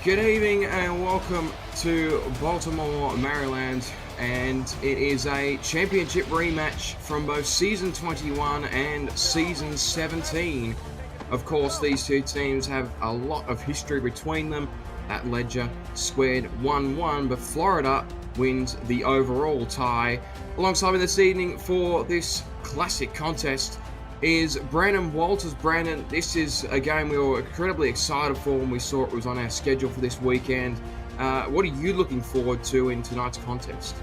Good evening and welcome to Baltimore, Maryland, and it is a championship rematch from both Season 21 and Season 17. Of course, these two teams have a lot of history between them. That ledger squared 1-1, but Florida wins the overall tie. Alongside me this evening for this classic contest is Brandon Walters. Brandon, this is a game we were incredibly excited for when we saw it was on our schedule for this weekend. What are you looking forward to in tonight's contest?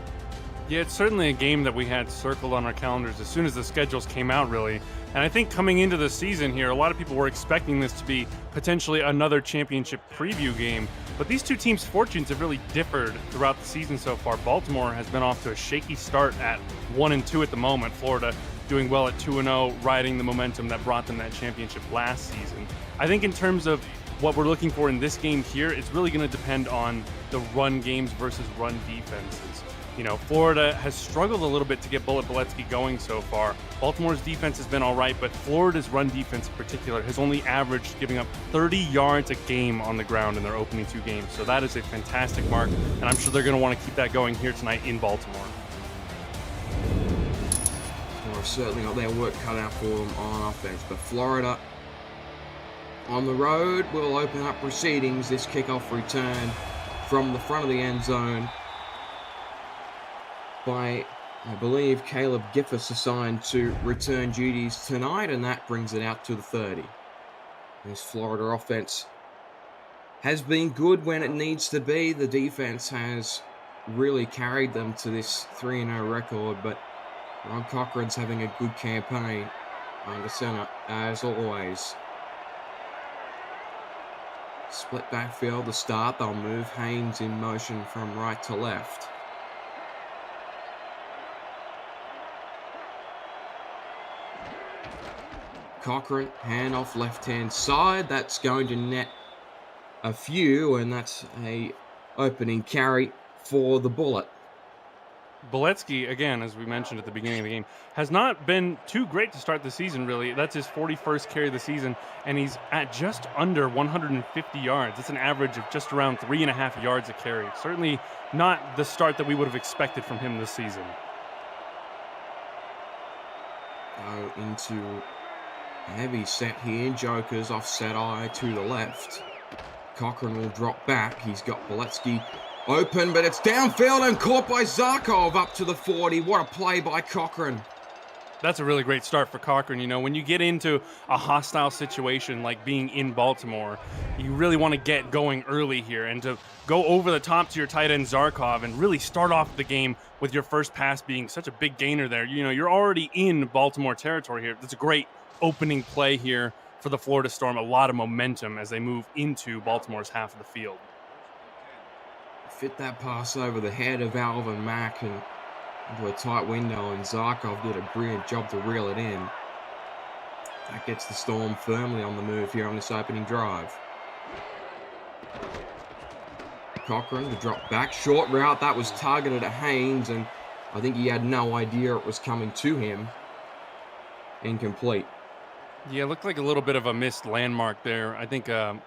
Yeah, it's certainly a game that we had circled on our calendars as soon as the schedules came out, really. And I think coming into the season here, a lot of people were expecting this to be potentially another championship preview game. But these two teams' fortunes have really differed throughout the season so far. Baltimore has been off to a shaky start at 1-2 at the moment. Florida doing well at 2-0, riding the momentum that brought them that championship last season. I think in terms of what we're looking for in this game here, it's really going to depend on the run games versus run defenses. You know, Florida has struggled a little bit to get Bullet Boletsky going so far. Baltimore's defense has been all right, but Florida's run defense in particular has only averaged giving up 30 yards a game on the ground in their opening two games. So that is a fantastic mark, and I'm sure they're going to want to keep that going here tonight in Baltimore. Well, certainly got their work cut out for them on offense, but Florida on the road will open up proceedings. This kickoff return from the front of the end zone by, I believe, Caleb Giffus assigned to return duties tonight, and that brings it out to the 30. This Florida offense has been good when it needs to be. The defense has really carried them to this 3-0 record, but Ron Cochran's having a good campaign under center, as always. Split backfield to start. They'll move Haynes in motion from right to left. Cochran, handoff left-hand side. That's going to net a few, and that's a opening carry for the Bullet. Boletsky, again, as we mentioned at the beginning of the game, has not been too great to start the season, really. That's his 41st carry of the season, and he's at just under 150 yards. That's an average of just around 3.5 yards a carry. Certainly not the start that we would have expected from him this season. Go into a heavy set here. Joker's offset eye to the left. Cochran will drop back. He's got Boletsky open, but it's downfield and caught by Zarkov up to the 40. What a play by Cochran. That's a really great start for Cochran. You know, when you get into a hostile situation like being in Baltimore, you really want to get going early here and to go over the top to your tight end Zarkov and really start off the game with your first pass being such a big gainer there. You know, you're already in Baltimore territory here. That's a great opening play here for the Florida Storm. A lot of momentum as they move into Baltimore's half of the field. Fit that pass over the head of Alvin Mack and into a tight window, and Zarkov did a brilliant job to reel it in. That gets the Storm firmly on the move here on this opening drive. Cochran, the drop back, short route, that was targeted at Haynes, and I think he had no idea it was coming to him. Incomplete. Yeah, it looked like a little bit of a missed landmark there. I think, Ron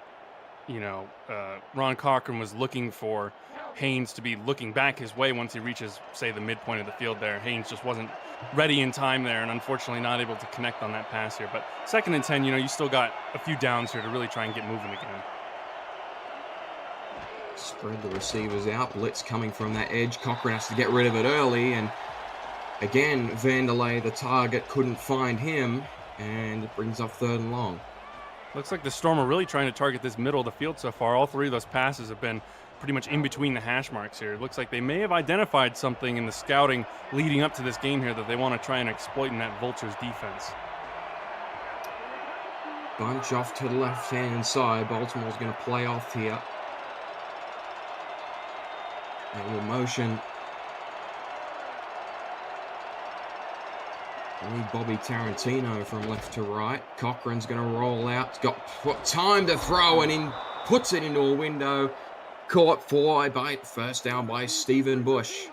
Cochran was looking for Haynes to be looking back his way once he reaches, say, the midpoint of the field there. Haynes just wasn't ready in time there and unfortunately not able to connect on that pass here. But 2nd and 10, you still got a few downs here to really try and get moving again. Spread the receivers out. Blitz coming from that edge. Cochran has to get rid of it early, and again, Vanderlei, the target, couldn't find him, and it brings up 3rd and long. Looks like the Storm are really trying to target this middle of the field so far. All three of those passes have been pretty much in between the hash marks here. It looks like they may have identified something in the scouting leading up to this game here that they want to try and exploit in that Vultures defense. Bunch off to the left-hand side. Baltimore's going to play off here. They will motion. Bobby Tarantino from left to right. Cochran's going to roll out. He's got time to throw and in puts it into a window. Caught by first down by Stephen Bush.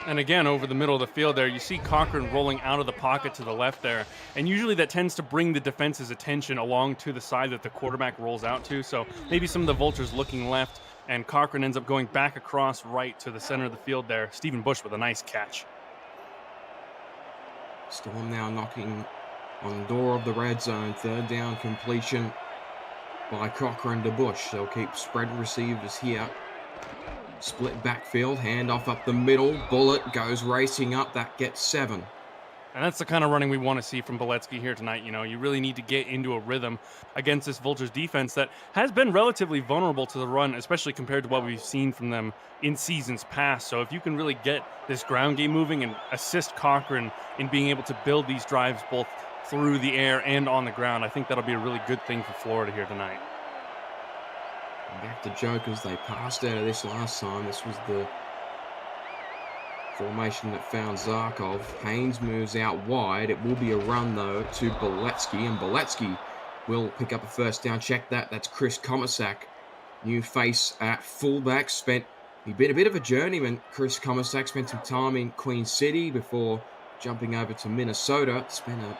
And again, over the middle of the field there, you see Cochran rolling out of the pocket to the left there. And usually that tends to bring the defense's attention along to the side that the quarterback rolls out to. So maybe some of the Vultures looking left and Cochran ends up going back across right to the center of the field there. Stephen Bush with a nice catch. Storm now knocking on the door of the red zone. Third down completion by Cochran to Bush. They'll keep spread receivers here. Split backfield, handoff up the middle. Bullet goes racing up. That gets 7. And that's the kind of running we want to see from Boletsky here tonight. You know, you really need to get into a rhythm against this Vultures defense that has been relatively vulnerable to the run, especially compared to what we've seen from them in seasons past. So if you can really get this ground game moving and assist Cochran in being able to build these drives both through the air and on the ground, I think that'll be a really good thing for Florida here tonight. Back to Jokers. They passed out of this last time. This was the formation that found Zarkov. Haynes moves out wide. It will be a run, though, to Boletsky, and Boletsky will pick up a first down. Check that. That's Chris Komisak. New face at fullback. He's been a bit of a journeyman. Chris Komisak spent some time in Queen City before jumping over to Minnesota. Spent a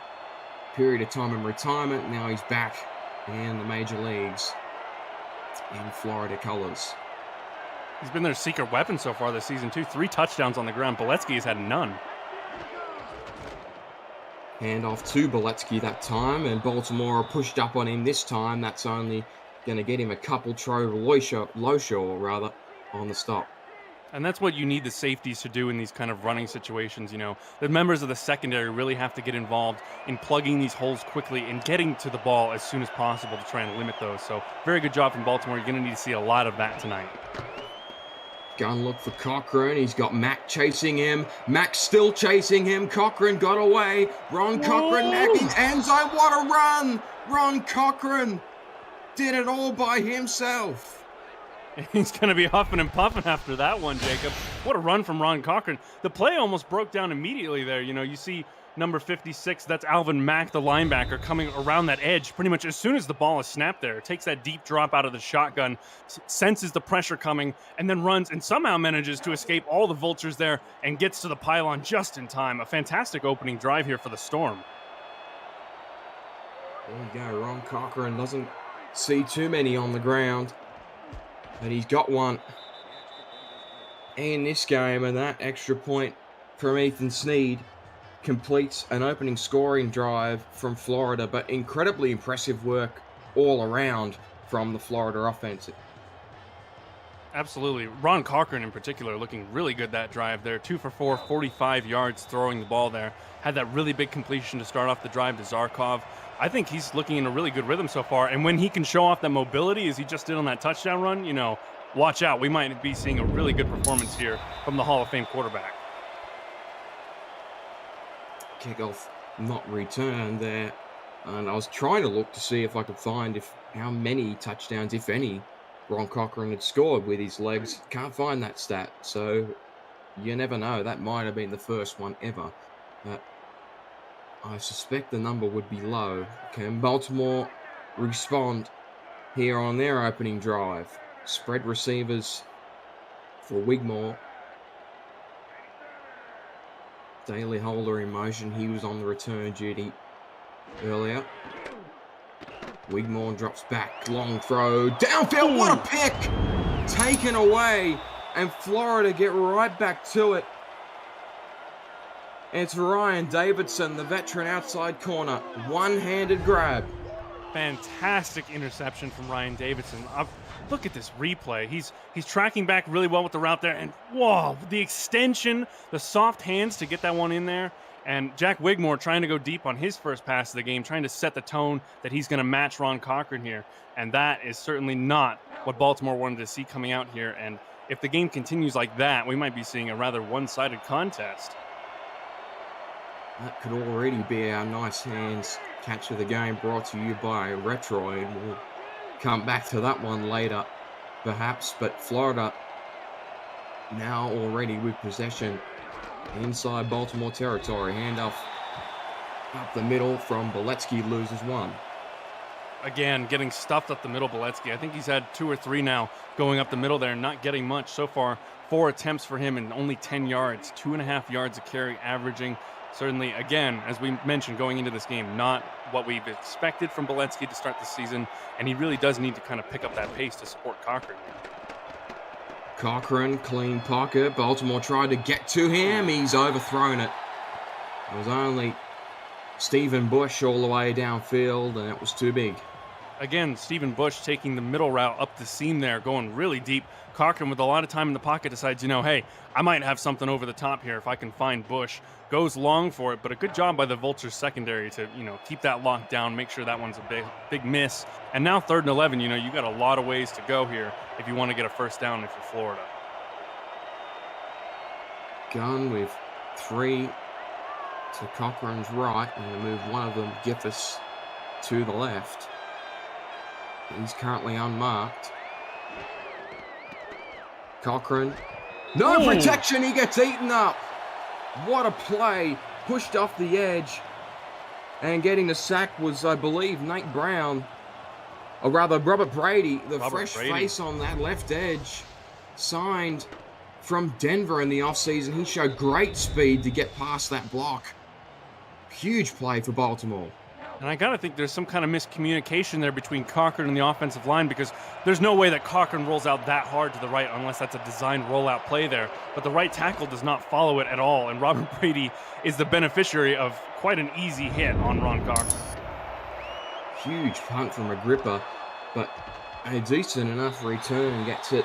period of time in retirement. Now he's back in the major leagues in Florida colors. He's been their secret weapon so far this season, too. 3 touchdowns on the ground. Boletsky has had none. Handoff to Boletsky that time, and Baltimore pushed up on him this time. That's only going to get him a couple. Trove Lowshaw, rather, on the stop. And that's what you need the safeties to do in these kind of running situations. You know, the members of the secondary really have to get involved in plugging these holes quickly and getting to the ball as soon as possible to try and limit those. So very good job from Baltimore. You're going to need to see a lot of that tonight. Gun look for Cochran. He's got Mack chasing him. Mack's still chasing him. Cochran got away. Ron Cochran at his end zone. What a run! Ron Cochran did it all by himself. He's going to be huffing and puffing after that one, Jacob. What a run from Ron Cochran. The play almost broke down immediately there. You know, you see number 56, that's Alvin Mack, the linebacker, coming around that edge pretty much as soon as the ball is snapped there. Takes that deep drop out of the shotgun, senses the pressure coming, and then runs and somehow manages to escape all the Vultures there and gets to the pylon just in time. A fantastic opening drive here for the Storm. There you go. Ron Cochran doesn't see too many on the ground, but he's got one in this game, and that extra point from Ethan Sneed completes an opening scoring drive from Florida, but incredibly impressive work all around from the Florida offense. Absolutely. Ron Cochran in particular looking really good that drive there. 2 for 4, 45 yards throwing the ball there. Had that really big completion to start off the drive to Zarkov. I think he's looking in a really good rhythm so far, and when he can show off that mobility as he just did on that touchdown run, you know, watch out. We might be seeing a really good performance here from the Hall of Fame quarterback. Kickoff not returned there, and I was trying to look to see if I could find how many touchdowns, if any, Ron Cochran had scored with his legs. Can't find that stat, so you never know. That might have been the first one ever. I suspect the number would be low. Can Baltimore respond here on their opening drive? Spread receivers for Wigmore. Daly Holder in motion. He was on the return duty earlier. Wigmore drops back. Long throw. Downfield. What a pick! Taken away. And Florida get right back to it. It's Ryan Davidson, the veteran outside corner. One-handed grab. Fantastic interception from Ryan Davidson. Look at this replay. He's tracking back really well with the route there. And, whoa, the extension, the soft hands to get that one in there. And Jack Wigmore trying to go deep on his first pass of the game, trying to set the tone that he's going to match Ron Cochran here. And that is certainly not what Baltimore wanted to see coming out here. And if the game continues like that, we might be seeing a rather one-sided contest. That could already be our nice hands catch of the game, brought to you by Retroid. We'll come back to that one later, perhaps. But Florida now already with possession inside Baltimore territory. Handoff up the middle from Boletsky, loses one. Again, getting stuffed up the middle, Boletsky. I think he's had 2 or 3 now going up the middle there, not getting much so far. 4 attempts for him and only 10 yards, 2.5 yards a carry averaging. Certainly, again, as we mentioned going into this game, not what we've expected from Boletsky to start the season, and he really does need to kind of pick up that pace to support Cochran. Cochran, clean pocket. Baltimore tried to get to him. He's overthrown it. It was only Stephen Bush all the way downfield, and it was too big. Again, Stephen Bush taking the middle route up the seam there, going really deep. Cochran, with a lot of time in the pocket, decides, hey, I might have something over the top here if I can find Bush. Goes long for it, but a good job by the Vultures secondary to, keep that locked down, make sure that one's a big miss. And now 3rd and 11, you got a lot of ways to go here if you want to get a first down if you're Florida. Gun with 3 to Cochran's right, and they move one of them, Giffus, to the left. He's currently unmarked. Cochran. No protection, he gets eaten up. What a play. Pushed off the edge. And getting the sack was, I believe, Nate Brown. Or rather, Robert Brady. The fresh face on that left edge. Signed from Denver in the offseason. He showed great speed to get past that block. Huge play for Baltimore. And I got to think there's some kind of miscommunication there between Cochran and the offensive line, because there's no way that Cochran rolls out that hard to the right unless that's a designed rollout play there. But the right tackle does not follow it at all, and Robert Brady is the beneficiary of quite an easy hit on Ron Cochran. Huge punt from Agrippa, but a decent enough return gets it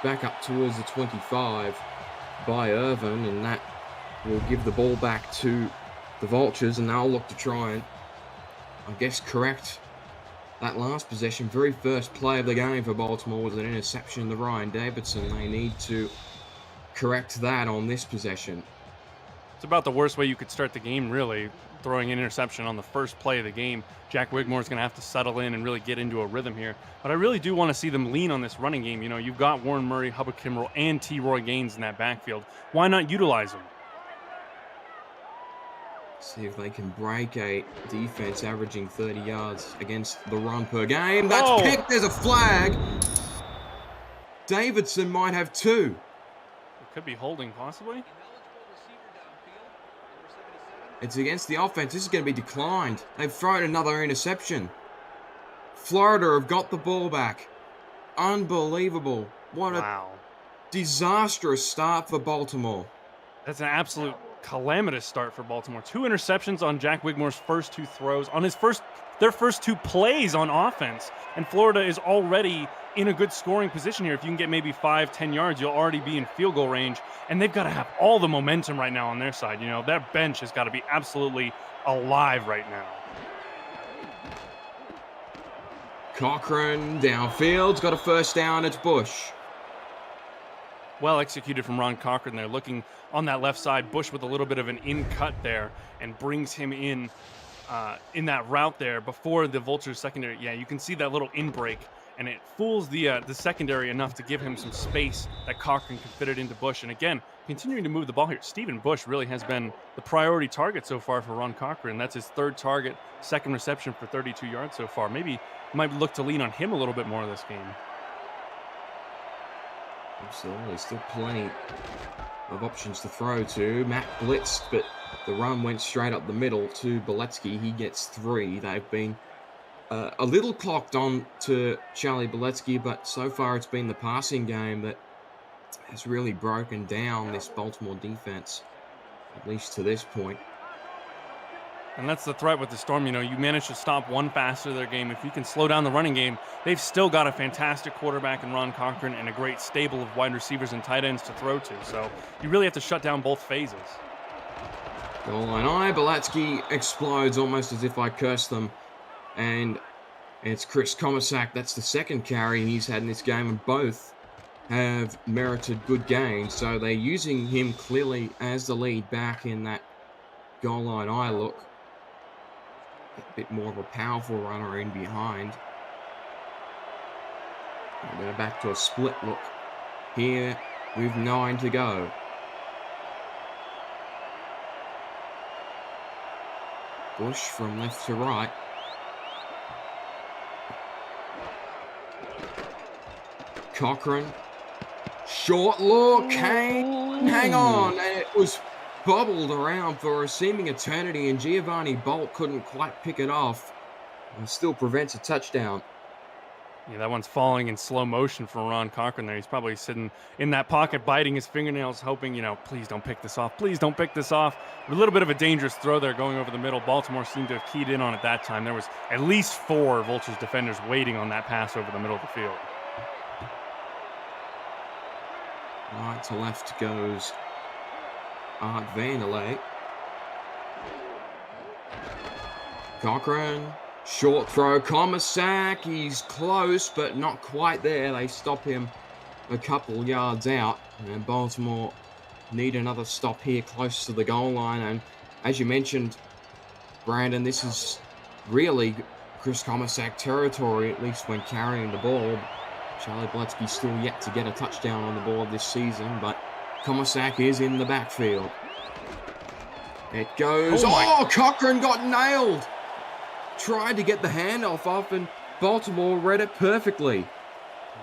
back up towards the 25 by Irvin, and that will give the ball back to the Vultures, and they'll look to try and, I guess, correct that last possession. Very first play of the game for Baltimore was an interception to Ryan Davidson. They need to correct that on this possession. It's about the worst way you could start the game, really, throwing an interception on the first play of the game. Jack Wigmore's going to have to settle in and really get into a rhythm here. But I really do want to see them lean on this running game. You've got Warren Murray, Hubbard Kimbrell, and T. Roy Gaines in that backfield. Why not utilize them? See if they can break a defense averaging 30 yards against the run per game. That's picked. There's a flag. Davidson might have 2. It could be holding, possibly. It's against the offense. This is going to be declined. They've thrown another interception. Florida have got the ball back. Unbelievable. What a disastrous start for Baltimore. That's an absolute calamitous start for Baltimore. 2 interceptions on Jack Wigmore's first 2 throws, on their first 2 plays on offense. And Florida is already in a good scoring position here. If you can get maybe 5-10 yards, you'll already be in field goal range. And they've got to have all the momentum right now on their side. Their bench has got to be absolutely alive right now. Cochran downfield's got a first down. It's Bush. Well executed from Ron Cochran there, looking on that left side. Bush with a little bit of an in cut there and brings him in that route there before the Vultures secondary. Yeah, you can see that little in break, and it fools the secondary enough to give him some space that Cochran can fit it into Bush. And again, continuing to move the ball here. Stephen Bush really has been the priority target so far for Ron Cochran. That's his 3rd target, 2nd reception for 32 yards so far. Maybe might look to lean on him a little bit more this game. Absolutely, still plenty of options to throw to. Matt blitzed, but the run went straight up the middle to Beletsky. He gets 3. They've been a little clocked on to Charlie Beletsky, but so far it's been the passing game that has really broken down this Baltimore defense, at least to this point. And that's the threat with the Storm. You manage to stop one facet of their game. If you can slow down the running game, they've still got a fantastic quarterback in Ron Cochran and a great stable of wide receivers and tight ends to throw to. So you really have to shut down both phases. Goal line eye. Beletsky explodes almost as if I cursed them. And it's Chris Komisak. That's the 2nd carry he's had in this game, and both have merited good gains. So they're using him clearly as the lead back in that goal line eye look. A bit more of a powerful runner in behind. We're back to a split look here with 9 to go. Bush from left to right. Cochran. Short look. Hang on. And it was bobbled around for a seeming eternity, and Giovanni Bolt couldn't quite pick it off and still prevents a touchdown. Yeah, that one's falling in slow motion for Ron Cochran there. He's probably sitting in that pocket, biting his fingernails, hoping, please don't pick this off. Please don't pick this off. A little bit of a dangerous throw there going over the middle. Baltimore seemed to have keyed in on it that time. There was at least 4 Vultures defenders waiting on that pass over the middle of the field. Right to left goes Art Vanderlei. Cochran. Short throw, Comasack, he's close, but not quite there. They stop him a couple yards out, and Baltimore need another stop here close to the goal line. And as you mentioned, Brandon, this is really Chris Comasack territory, at least when carrying the ball. Charlie Bletsky still yet to get a touchdown on the board this season, but Comasack is in the backfield. It goes, Cochran got nailed! Tried to get the handoff off, and Baltimore read it perfectly.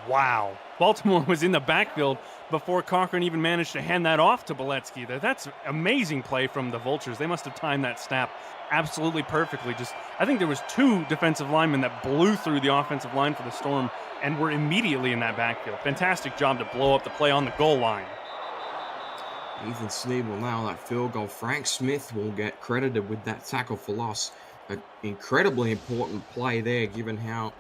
Wow. Baltimore was in the backfield before Cochran even managed to hand that off to Beletsky. That's amazing play from the Vultures. They must have timed that snap absolutely perfectly. I think there was 2 defensive linemen that blew through the offensive line for the Storm and were immediately in that backfield. Fantastic job to blow up the play on the goal line. Ethan Sneed will nail that field goal. Frank Smith will get credited with that tackle for loss. An incredibly important play there, given how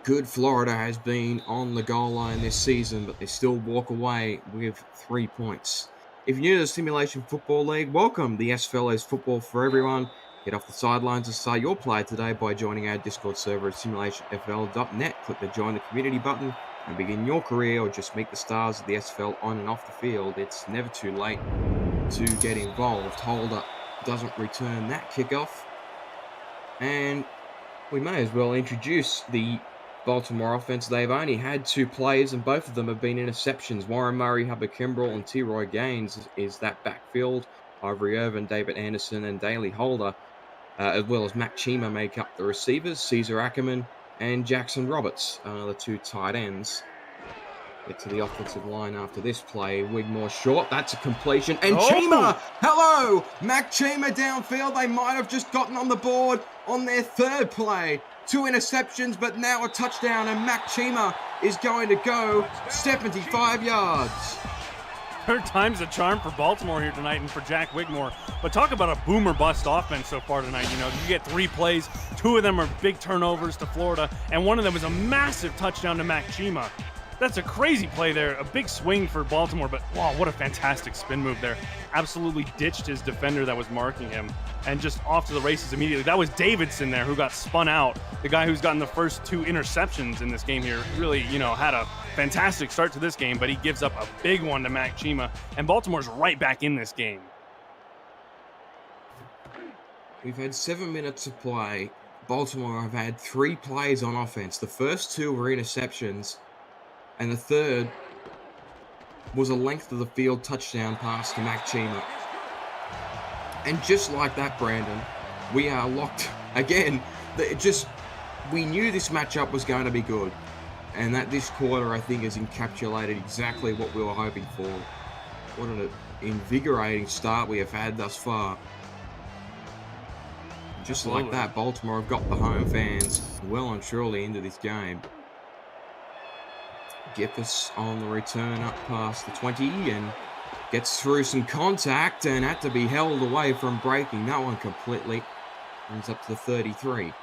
good Florida has been on the goal line this season, but they still walk away with 3 points. If you're new to the Simulation Football League, welcome. The SFL is football for everyone. Get off the sidelines and start your play today by joining our Discord server at simulationfl.net. Click the Join the Community button and begin your career, or just meet the stars of the SFL on and off the field. It's never too late to get involved. Holder doesn't return that kickoff. And we may as well introduce the Baltimore offense. They've only had 2 plays, and both of them have been interceptions. Warren Murray, Hubbard Kimbrell, and T-Roy Gaines is that backfield. Ivory Irvin, David Anderson, and Daly Holder, as well as Mac Chima, make up the receivers. Caesar Ackerman and Jackson Roberts are the 2 tight ends. Get to the offensive line after this play. Wigmore short. That's a completion. And Chima! Hello! Mac Chima downfield. They might have just gotten on the board on their 3rd play. 2 interceptions, but now a touchdown. And Mac Chima is going to go 75 yards. 3rd time's a charm for Baltimore here tonight and for Jack Wigmore. But talk about a boomer bust offense so far tonight. You get 3 plays. 2 of them are big turnovers to Florida, and one of them was a massive touchdown to Mac Chima. That's a crazy play there. A big swing for Baltimore, but wow, what a fantastic spin move there. Absolutely ditched his defender that was marking him and just off to the races immediately. That was Davidson there who got spun out. The guy who's gotten the first 2 interceptions in this game here really, had a fantastic start to this game, but he gives up a big one to Mac Chima, and Baltimore's right back in this game. We've had 7 minutes of play. Baltimore have had 3 plays on offense. The first 2 were interceptions, and the 3rd was a length of the field touchdown pass to Mac Chima. And just like that, Brandon, we are locked again. We knew this matchup was going to be good, and that this quarter, I think, has encapsulated exactly what we were hoping for. What an invigorating start we have had thus far. Just like that, Baltimore have got the home fans well and truly into this game. Giffis on the return up past the 20 and gets through some contact and had to be held away from breaking that one completely. Ends up to the 33. It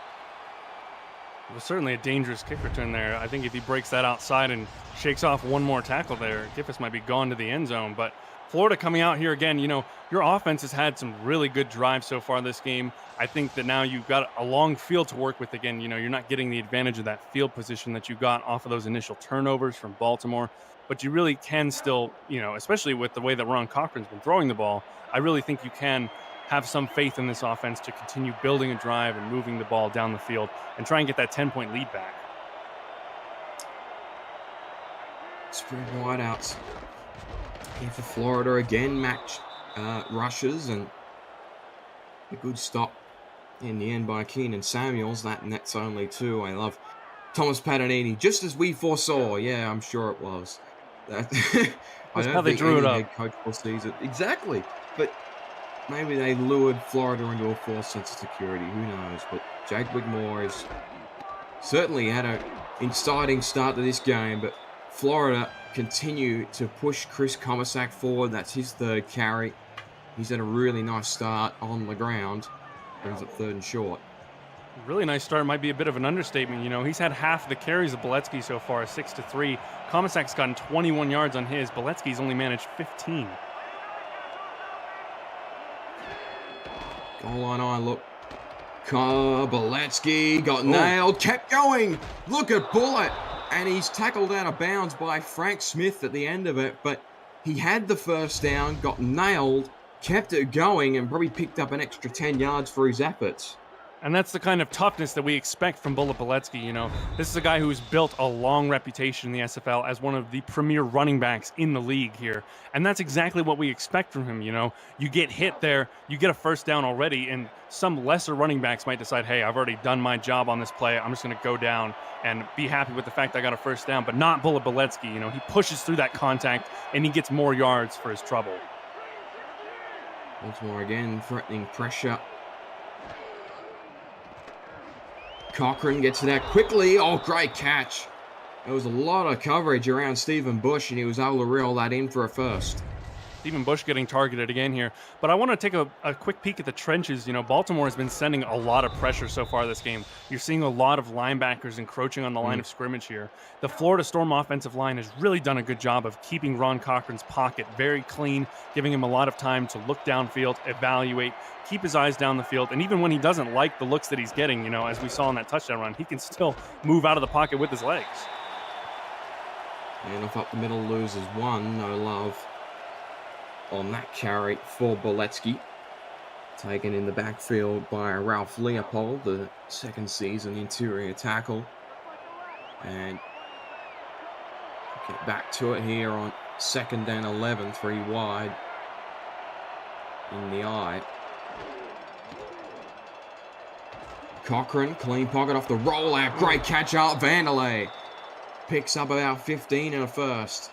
was certainly a dangerous kick return there. I think if he breaks that outside and shakes off one more tackle there, Giffis might be gone to the end zone. But Florida coming out here again, your offense has had some really good drives so far this game. I think that now you've got a long field to work with again. You're not getting the advantage of that field position that you got off of those initial turnovers from Baltimore. But you really can still, especially with the way that Ron Cochran's been throwing the ball, I really think you can have some faith in this offense to continue building a drive and moving the ball down the field and try and get that 10-point lead back. Spread wideouts. Here for Florida again, match rushes, and a good stop in the end by Keenan Samuels. That nets only 2. I love Thomas Patanini, just as we foresaw. Yeah, I'm sure it was. That's how they drew it up. Head coach foresees it. Exactly. But maybe they lured Florida into a false sense of security. Who knows? But Jake Wigmore has certainly had a exciting start to this game, but Florida continue to push Chris Komisak forward. That's his third carry. He's had a really nice start on the ground. Brings up third and short. Really nice start, might be a bit of an understatement. He's had half the carries of Boletsky so far, 6-3. Komisak's gotten 21 yards on his. Boletsky's only managed 15. Goal line eye look. Boletsky got nailed, kept going. Look at Bullet. And he's tackled out of bounds by Frank Smith at the end of it. But he had the first down, got nailed, kept it going, and probably picked up an extra 10 yards for his efforts. And that's the kind of toughness that we expect from Bullet Boletsky. This is a guy who's built a long reputation in the SFL as one of the premier running backs in the league here. And that's exactly what we expect from him. You get hit there, you get a first down already, and some lesser running backs might decide, hey, I've already done my job on this play. I'm just going to go down and be happy with the fact I got a first down, but not Bullet Boletsky. He pushes through that contact and he gets more yards for his trouble. Baltimore again threatening pressure. Cochran gets it out quickly. Oh, great catch. There was a lot of coverage around Stephen Bush, and he was able to reel that in for a first. Stephen Bush getting targeted again here. But I want to take a quick peek at the trenches. Baltimore has been sending a lot of pressure so far this game. You're seeing a lot of linebackers encroaching on the line of scrimmage here. The Florida Storm offensive line has really done a good job of keeping Ron Cochran's pocket very clean, giving him a lot of time to look downfield, evaluate, keep his eyes down the field. And even when he doesn't like the looks that he's getting, as we saw in that touchdown run, he can still move out of the pocket with his legs. And off up the middle, loses one. No love on that carry for Boletsky. Taken in the backfield by Ralph Leopold, the second season interior tackle. And get back to it here on 2nd and 11, 3 wide in the eye. Cochran, clean pocket off the rollout. Great catch up. Vanderlei picks up about 15 and a first.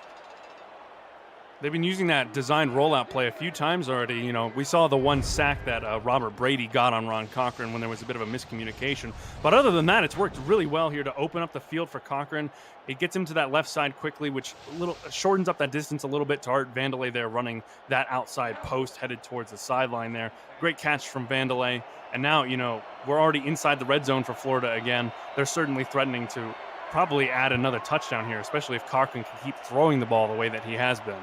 They've been using that designed rollout play a few times already. We saw the one sack that Robert Brady got on Ron Cochran when there was a bit of a miscommunication. But other than that, it's worked really well here to open up the field for Cochran. It gets him to that left side quickly, which shortens up that distance a little bit to Art Vanderlei there running that outside post headed towards the sideline there. Great catch from Vanderlei. And now, we're already inside the red zone for Florida again. They're certainly threatening to probably add another touchdown here, especially if Cochran can keep throwing the ball the way that he has been.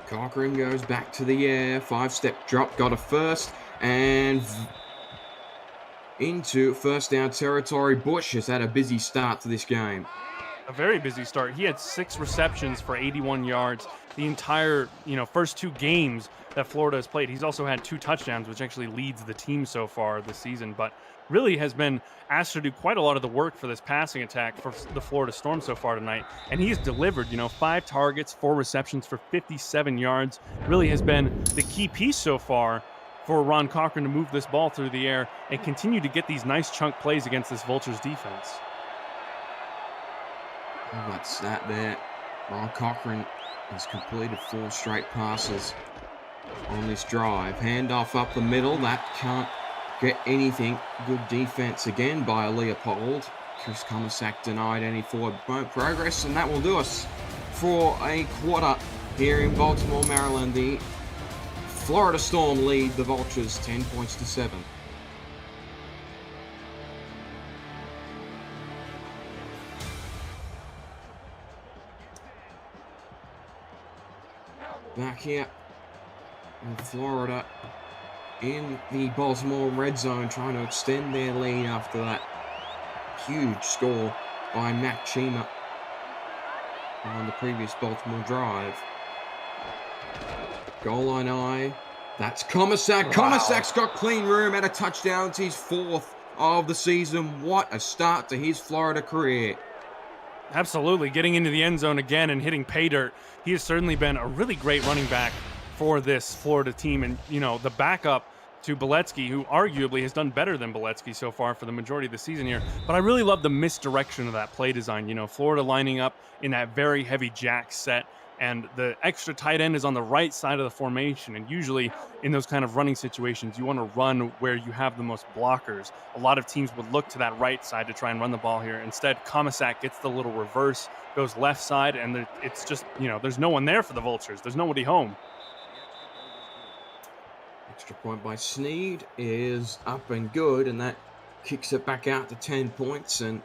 Cochran goes back to the air, 5-step drop, got a first, and into first down territory. Bush has had a busy start to this game. A very busy start. He had 6 receptions for 81 yards the entire, first 2 games that Florida has played. He's also had 2 touchdowns, which actually leads the team so far this season, but really has been asked to do quite a lot of the work for this passing attack for the Florida Storm so far tonight. And he's delivered, 5 targets, 4 receptions for 57 yards. Really has been the key piece so far for Ron Cochran to move this ball through the air and continue to get these nice chunk plays against this Vultures defense. Oh, that's that there. Ron Cochran has completed 4 straight passes on this drive. Handoff up the middle. That can't get anything. Good defense again by Leopold. Chris Komisak denied any forward progress, and that will do us for a quarter here in Baltimore, Maryland. The Florida Storm lead the Vultures 10 points to 7. Back here in Florida, in the Baltimore red zone, trying to extend their lead after that huge score by Matt Chima on the previous Baltimore drive. Goal line eye. That's Komisak. Wow. Komisak's got clean room and a touchdown. It's his 4th of the season. What a start to his Florida career. Absolutely. Getting into the end zone again and hitting pay dirt. He has certainly been a really great running back for this Florida team. And, the backup to Boletsky, who arguably has done better than Boletsky so far for the majority of the season here. But I really love the misdirection of that play design. Florida lining up in that very heavy jack set and the extra tight end is on the right side of the formation. And usually in those kind of running situations, you want to run where you have the most blockers. A lot of teams would look to that right side to try and run the ball here. Instead, Comisac gets the little reverse, goes left side, and it's just, there's no one there for the Vultures. There's nobody home. Extra point by Sneed is up and good, and that kicks it back out to 10 points. And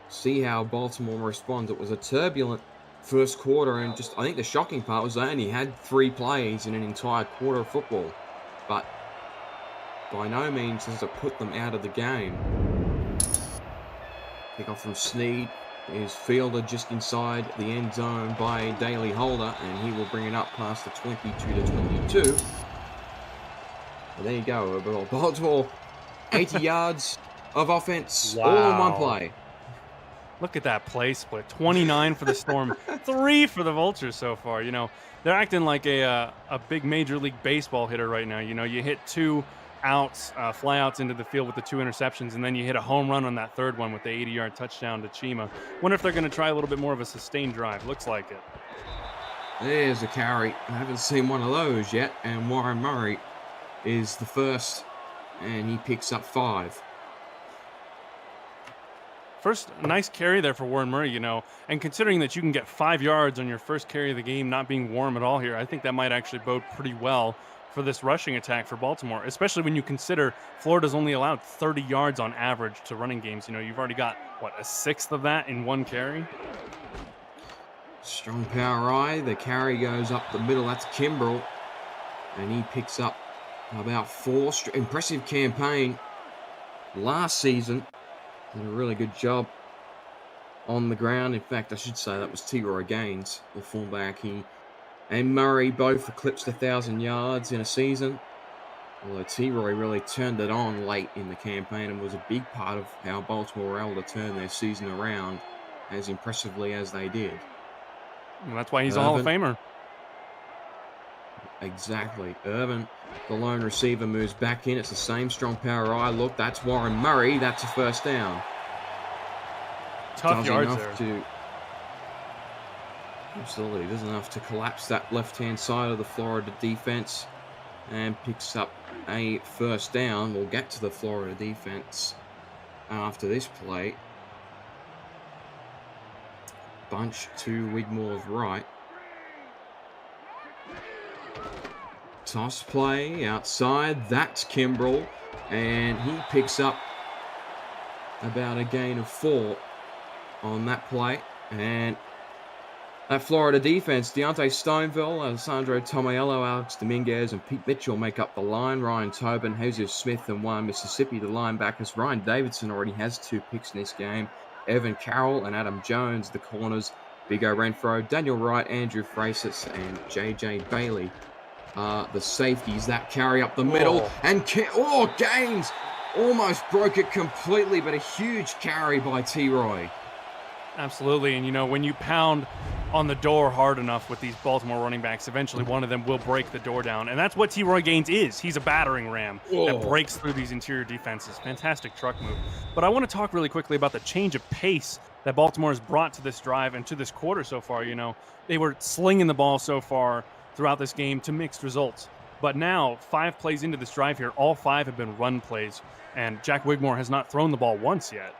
see how Baltimore responds. It was a turbulent first quarter, and just I think the shocking part was they only had 3 plays in an entire quarter of football. But by no means does it put them out of the game. Kickoff from Sneed is fielded just inside the end zone by Daly Holder, and he will bring it up past the 22 to 22. Well, there you go. Baltimore, 80 yards of offense, all in one play. Look at that play split. 29 for the Storm, 3 for the Vultures so far. They're acting like a big Major League Baseball hitter right now. You hit 2 outs, flyouts into the field with the 2 interceptions, and then you hit a home run on that third one with the 80-yard touchdown to Chima. Wonder if they're going to try a little bit more of a sustained drive. Looks like it. There's a carry. I haven't seen one of those yet, and Warren Murray is the first, and he picks up 5. First, nice carry there for Warren Murray, and considering that you can get 5 yards on your first carry of the game, not being warm at all here, I think that might actually bode pretty well for this rushing attack for Baltimore, especially when you consider Florida's only allowed 30 yards on average to running games. You've already got, a sixth of that in 1 carry? Strong power eye. The carry goes up the middle. That's Kimbrell, and he picks up about 4. Impressive campaign last season. Did a really good job on the ground. In fact, I should say that was T-Roy Gaines, the fullback. He and Murray both eclipsed 1,000 yards in a season. Although T-Roy really turned it on late in the campaign and was a big part of how Baltimore were able to turn their season around as impressively as they did. Well, that's why he's a Hall of Famer. Exactly. Irvin, the lone receiver, moves back in. It's the same strong power eye. Look, that's Warren Murray. That's a first down. Tough yards there. Absolutely. Does enough to collapse that left-hand side of the Florida defense and picks up a first down. We'll get to the Florida defense after this play. Bunch to Wigmore's right. Toss play outside. That's Kimbrell, and he picks up about a gain of 4 on that play. And that Florida defense, Deontay Stoneville, Alessandro Tomiello, Alex Dominguez, and Pete Mitchell make up the line. Ryan Tobin, Jesus Smith, and one Mississippi, the linebackers. Ryan Davidson already has 2 picks in this game. Evan Carroll and Adam Jones, the corners. Big O Renfro, Daniel Wright, Andrew Freitas, and J.J. Bailey. The safeties, that carry up the middle, and Gaines almost broke it completely, but a huge carry by T-Roy. Absolutely, and when you pound on the door hard enough with these Baltimore running backs, eventually one of them will break the door down, and that's what T-Roy Gaines is. He's a battering ram that breaks through these interior defenses. Fantastic truck move. But I want to talk really quickly about the change of pace that Baltimore has brought to this drive and to this quarter so far. They were slinging the ball so far throughout this game to mixed results. But now, 5 plays into this drive here, all 5 have been run plays, and Jack Wigmore has not thrown the ball once yet.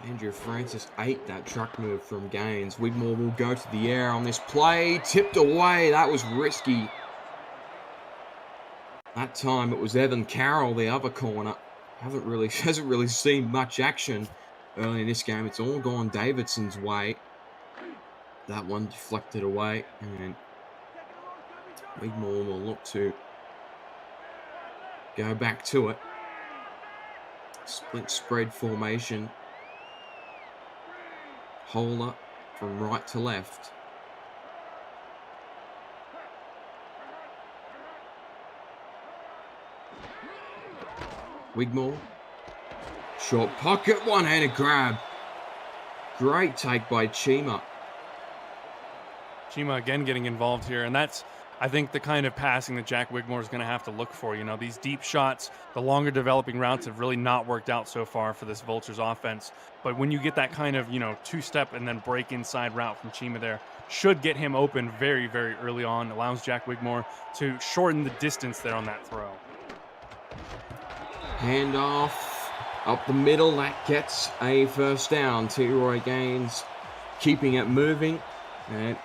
Andrew Francis ate that truck move from Gaines. Wigmore will go to the air on this play. Tipped away. That was risky. That time it was Evan Carroll, the other corner. Hasn't really seen much action early in this game. It's all gone Davidson's way. That one deflected away, and Wigmore will look to go back to it. Split spread formation. Holder from right to left. Wigmore. Short pocket, one-handed grab. Great take by Chima. Chima again getting involved here, and that's I think the kind of passing that Jack Wigmore is going to have to look for, these deep shots, the longer developing routes have really not worked out so far for this Vultures offense. But when you get that kind of, two-step and then break inside route from Chima there, should get him open very, very early on, allows Jack Wigmore to shorten the distance there on that throw. Hand off up the middle. That gets a first down. T-Roy Gaines keeping it moving. And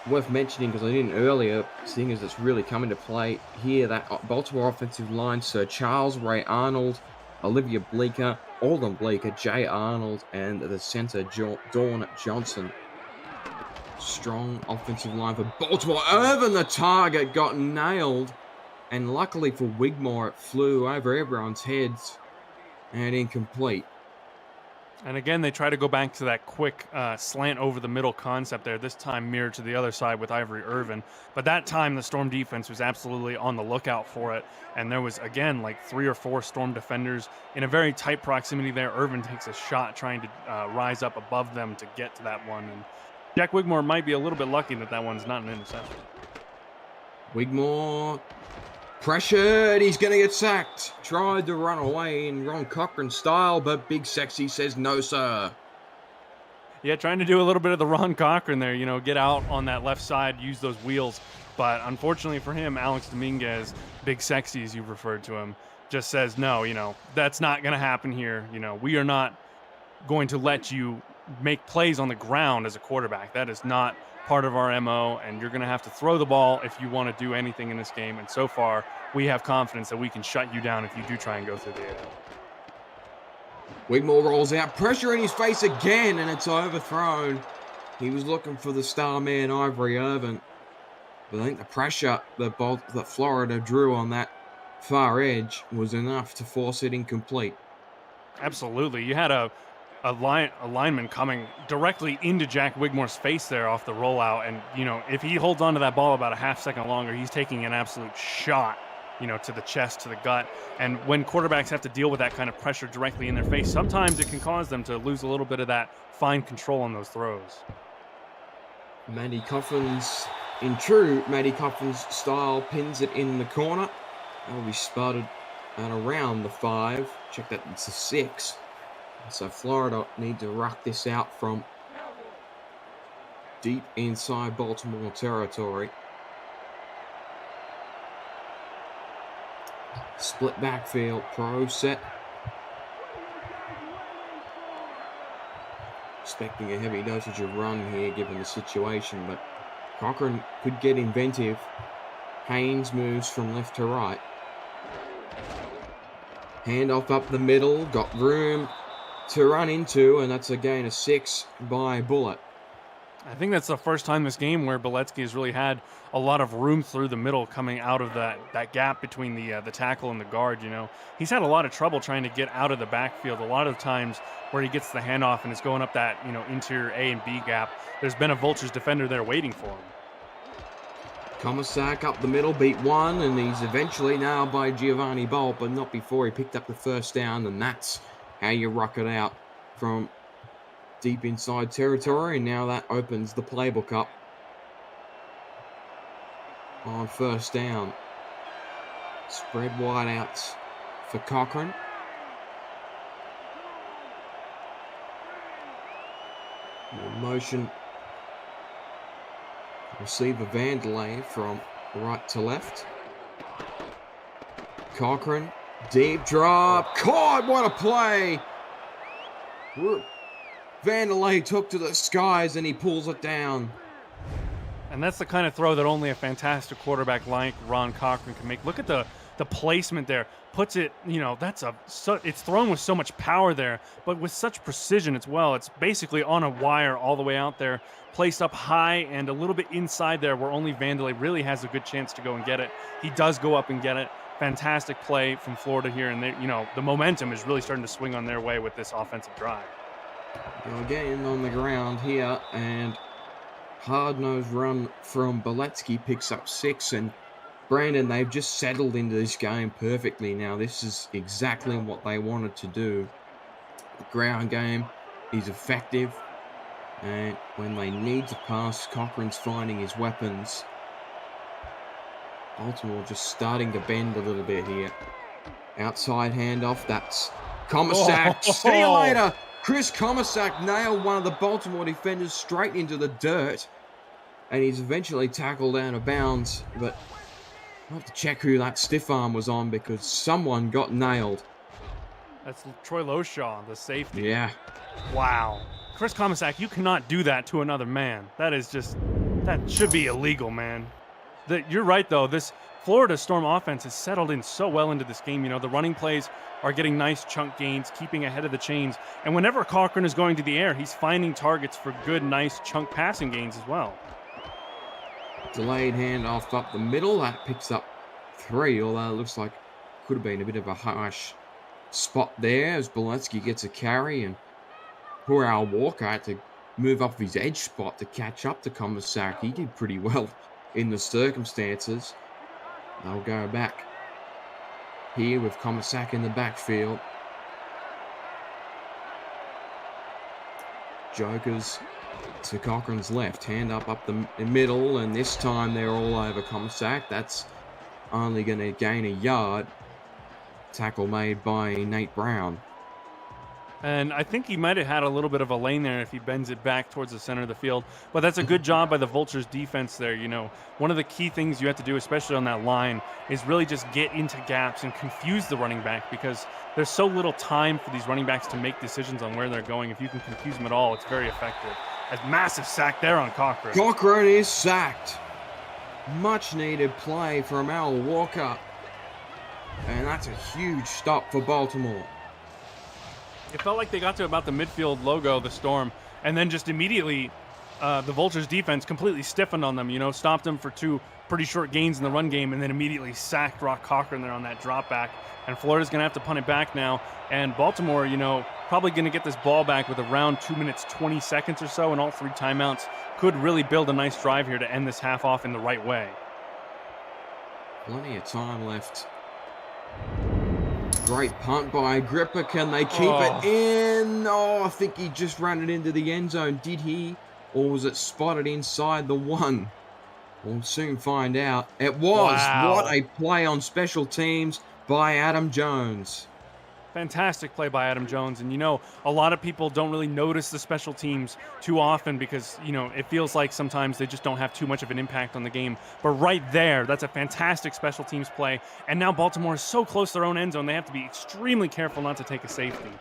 worth mentioning, because I didn't earlier, seeing as it's really come into play here, that Baltimore offensive line, Sir Charles Ray Arnold, Olivia Bleeker, Alden Bleeker, Jay Arnold, and the center, Dawn Johnson. Strong offensive line for Baltimore. Irvin, the target, got nailed. And luckily for Wigmore, it flew over everyone's heads and incomplete. And again, they try to go back to that quick slant over the middle concept there, this time mirrored to the other side with Ivory Irvin. But that time, the Storm defense was absolutely on the lookout for it. And there was, again, like 3 or 4 Storm defenders in a very tight proximity there. Irvin takes a shot trying to rise up above them to get to that one. And Jack Wigmore might be a little bit lucky that one's not an interception. Wigmore pressured, he's going to get sacked. Tried to run away in Ron Cochran style, but Big Sexy says no, sir. Yeah, trying to do a little bit of the Ron Cochran there, get out on that left side, use those wheels. But unfortunately for him, Alex Dominguez, Big Sexy as you referred to him, just says, no, that's not going to happen here. We are not going to let you make plays on the ground as a quarterback. That is not part of our MO, and you're going to have to throw the ball if you want to do anything in this game. And so far, we have confidence that we can shut you down if you do try and go through the air. Wigmore rolls out, pressure in his face again, and it's overthrown. He was looking for the star man, Ivory Irvin. But I think the pressure that Florida drew on that far edge was enough to force it incomplete. Absolutely. You had a lineman coming directly into Jack Wigmore's face there off the rollout. And, if he holds on to that ball about a half second longer, he's taking an absolute shot, to the chest, to the gut. And when quarterbacks have to deal with that kind of pressure directly in their face, sometimes it can cause them to lose a little bit of that fine control on those throws. Maddie Coffins, in true Maddie Coffins style, pins it in the corner. That'll be spotted at around the 5. Check that, it's a 6. So Florida need to ruck this out from deep inside Baltimore territory. Split backfield, pro set. Expecting a heavy dosage of run here given the situation, but Cochran could get inventive. Haynes moves from left to right. Handoff up the middle, got room to run into, and that's a gain of 6 by Bullet. I think that's the first time this game where Beletsky has really had a lot of room through the middle coming out of that gap between the tackle and the guard. He's had a lot of trouble trying to get out of the backfield. A lot of times where he gets the handoff and is going up that interior A and B gap, there's been a Vultures defender there waiting for him. Comisac up the middle, beat 1, and he's eventually nailed by Giovanni Bolt, but not before he picked up the first down, and that's how you rock it out from deep inside territory. And now that opens the playbook up on first down. Spread wideouts for Cochran. Motion. Receiver Vandelay from right to left. Cochran. Deep drop. Caught. What a play. Vandelay took to the skies and he pulls it down. And that's the kind of throw that only a fantastic quarterback like Ron Cochran can make. Look at the placement there. Puts it, it's thrown with so much power there, but with such precision as well. It's basically on a wire all the way out there, placed up high and a little bit inside there where only Vandelay really has a good chance to go and get it. He does go up and get it. Fantastic play from Florida here, and the momentum is really starting to swing on their way with this offensive drive. Again on the ground here, and hard-nosed run from Beletsky picks up 6, and Brandon, they've just settled into this game perfectly now. This is exactly what they wanted to do. The ground game is effective, and when they need to pass, Cochran's finding his weapons. Baltimore just starting to bend a little bit here. Outside handoff, that's Comasack. See you Oh, later! Chris Comasack nailed one of the Baltimore defenders straight into the dirt. And he's eventually tackled out of bounds, but I'll have to check who that stiff arm was on because someone got nailed. that's Troy Loshaw, the safety. Yeah. Wow. Chris Comasack, you cannot do that to another man. That should be illegal, man. You're right, though. This Florida Storm offense has settled in so well into this game. You know, the running plays are getting nice chunk gains, keeping ahead of the chains. And whenever Cochran is going to the air, he's finding targets for good, nice chunk passing gains as well. Delayed handoff up the middle. That picks up 3, although it looks like could have been a bit of a harsh spot there as Boletsky gets a carry, and poor Al Walker had to move up his edge spot to catch up to Comasack. He did pretty well in the circumstances. They'll go back here with Comasack in the backfield. Jokers to Cochran's left, hand up the middle, and this time they're all over Comasack. That's only going to gain a yard. Tackle made by Nate Brown. And I think he might have had a little bit of a lane there if he bends it back towards the center of the field. But that's a good job by the Vultures defense there. You know, one of the key things you have to do, especially on that line, is really just get into gaps and confuse the running back, because there's so little time for these running backs to make decisions on where they're going. If you can confuse them at all, it's very effective. A massive sack there on Cochran. Cochran is sacked. Much needed play from Al Walker. And that's a huge stop for Baltimore. It felt like they got to about the midfield logo, the Storm, and then just immediately the Vultures defense completely stiffened on them, you know, stopped them for 2 pretty short gains in the run game, and then immediately sacked Rock Cochran there on that drop back. And Florida's going to have to punt it back now. And Baltimore, you know, probably going to get this ball back with around 2 minutes, 20 seconds or so, and all 3 timeouts. Could really build a nice drive here to end this half off in the right way. Plenty of time left. Great punt by Agrippa. Can they keep it in? Oh, I think he just ran it into the end zone. Did he? Or was it spotted inside the 1? We'll soon find out. It was. Wow. What a play on special teams by Adam Jones. Fantastic play by Adam Jones. And, you know, a lot of people don't really notice the special teams too often because, you know, it feels like sometimes they just don't have too much of an impact on the game. But right there, that's a fantastic special teams play. And now Baltimore is so close to their own end zone, they have to be extremely careful not to take a safety.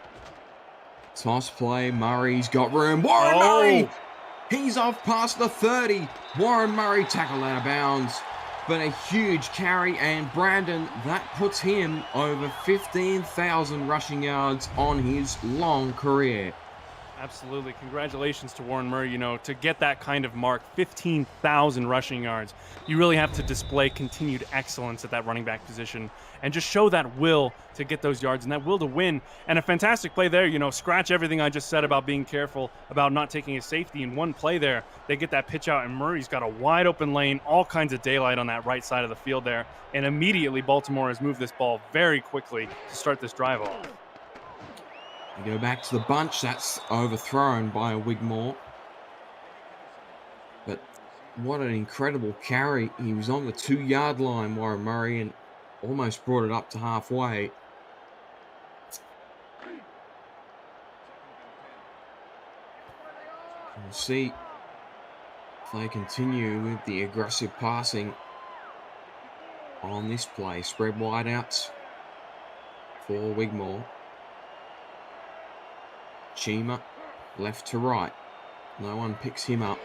Toss play. Murray's got room. Warren Murray! He's off past the 30. Warren Murray tackled out of bounds. But a huge carry, and Brandon, that puts him over 15,000 rushing yards on his long career. Absolutely. Congratulations to Warren Murray. You know, to get that kind of mark, 15,000 rushing yards, you really have to display continued excellence at that running back position and just show that will to get those yards and that will to win. And a fantastic play there, you know, scratch everything I just said about being careful, about not taking a safety. In one play there, they get that pitch out, and Murray's got a wide open lane, all kinds of daylight on that right side of the field there. And immediately Baltimore has moved this ball very quickly to start this drive off. They go back to the bunch. That's overthrown by Wigmore. But what an incredible carry. He was on the 2-yard line, Warren Murray, and almost brought it up to halfway. We'll see if they continue with the aggressive passing on this play. Spread wideouts for Wigmore. Chima, left to right. No one picks him up.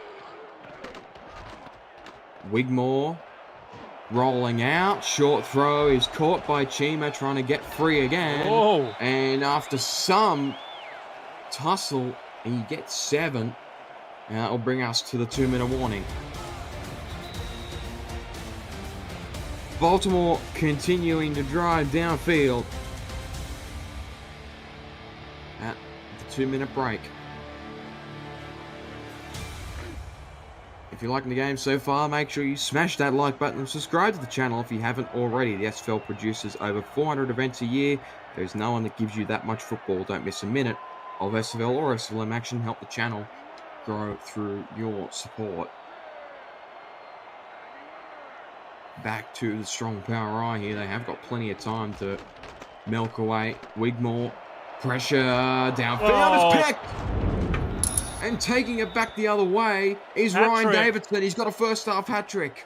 Wigmore rolling out. Short throw is caught by Chima, trying to get free again. Whoa. And after some tussle, he gets 7. And that will bring us to the 2-minute warning. Baltimore continuing to drive downfield at the 2-minute break. If you're liking the game so far, make sure you smash that like button and subscribe to the channel if you haven't already. The SFL produces over 400 events a year. There's no one that gives you that much football. Don't miss a minute of SFL or SFLM action. Help the channel grow through your support. back to the strong power eye here. They have got plenty of time to milk away. Wigmore, pressure, downfield, Oh. it's picked! And taking it back the other way is Ryan Hat-trick. Davidson. He's got a first half hat-trick.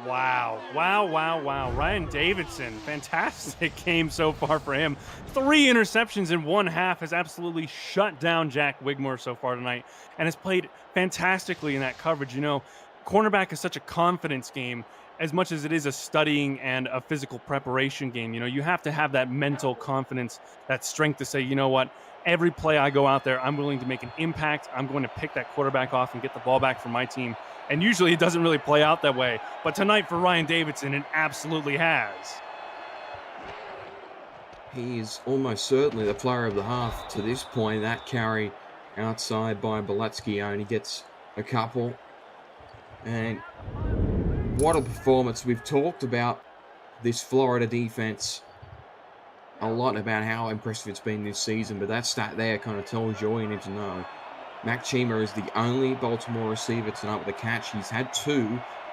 Wow. Ryan Davidson, fantastic game so far for him. 3 interceptions in one half, has absolutely shut down Jack Wigmore so far tonight and has played fantastically in that coverage. You know, cornerback is such a confidence game as much as it is a studying and a physical preparation game. You know, you have to have that mental confidence, that strength to say, you know what, every play I go out there, I'm willing to make an impact. I'm going to pick that quarterback off and get the ball back for my team. And usually it doesn't really play out that way. But tonight for Ryan Davidson, it absolutely has. He is almost certainly the player of the half to this point. That carry outside by Beletsky only gets a couple. And what a performance. We've talked about this Florida defense a lot, about how impressive it's been this season, but that stat there kind of tells you all you need to know. Mac Chima is the only Baltimore receiver tonight with a catch. He's had 2.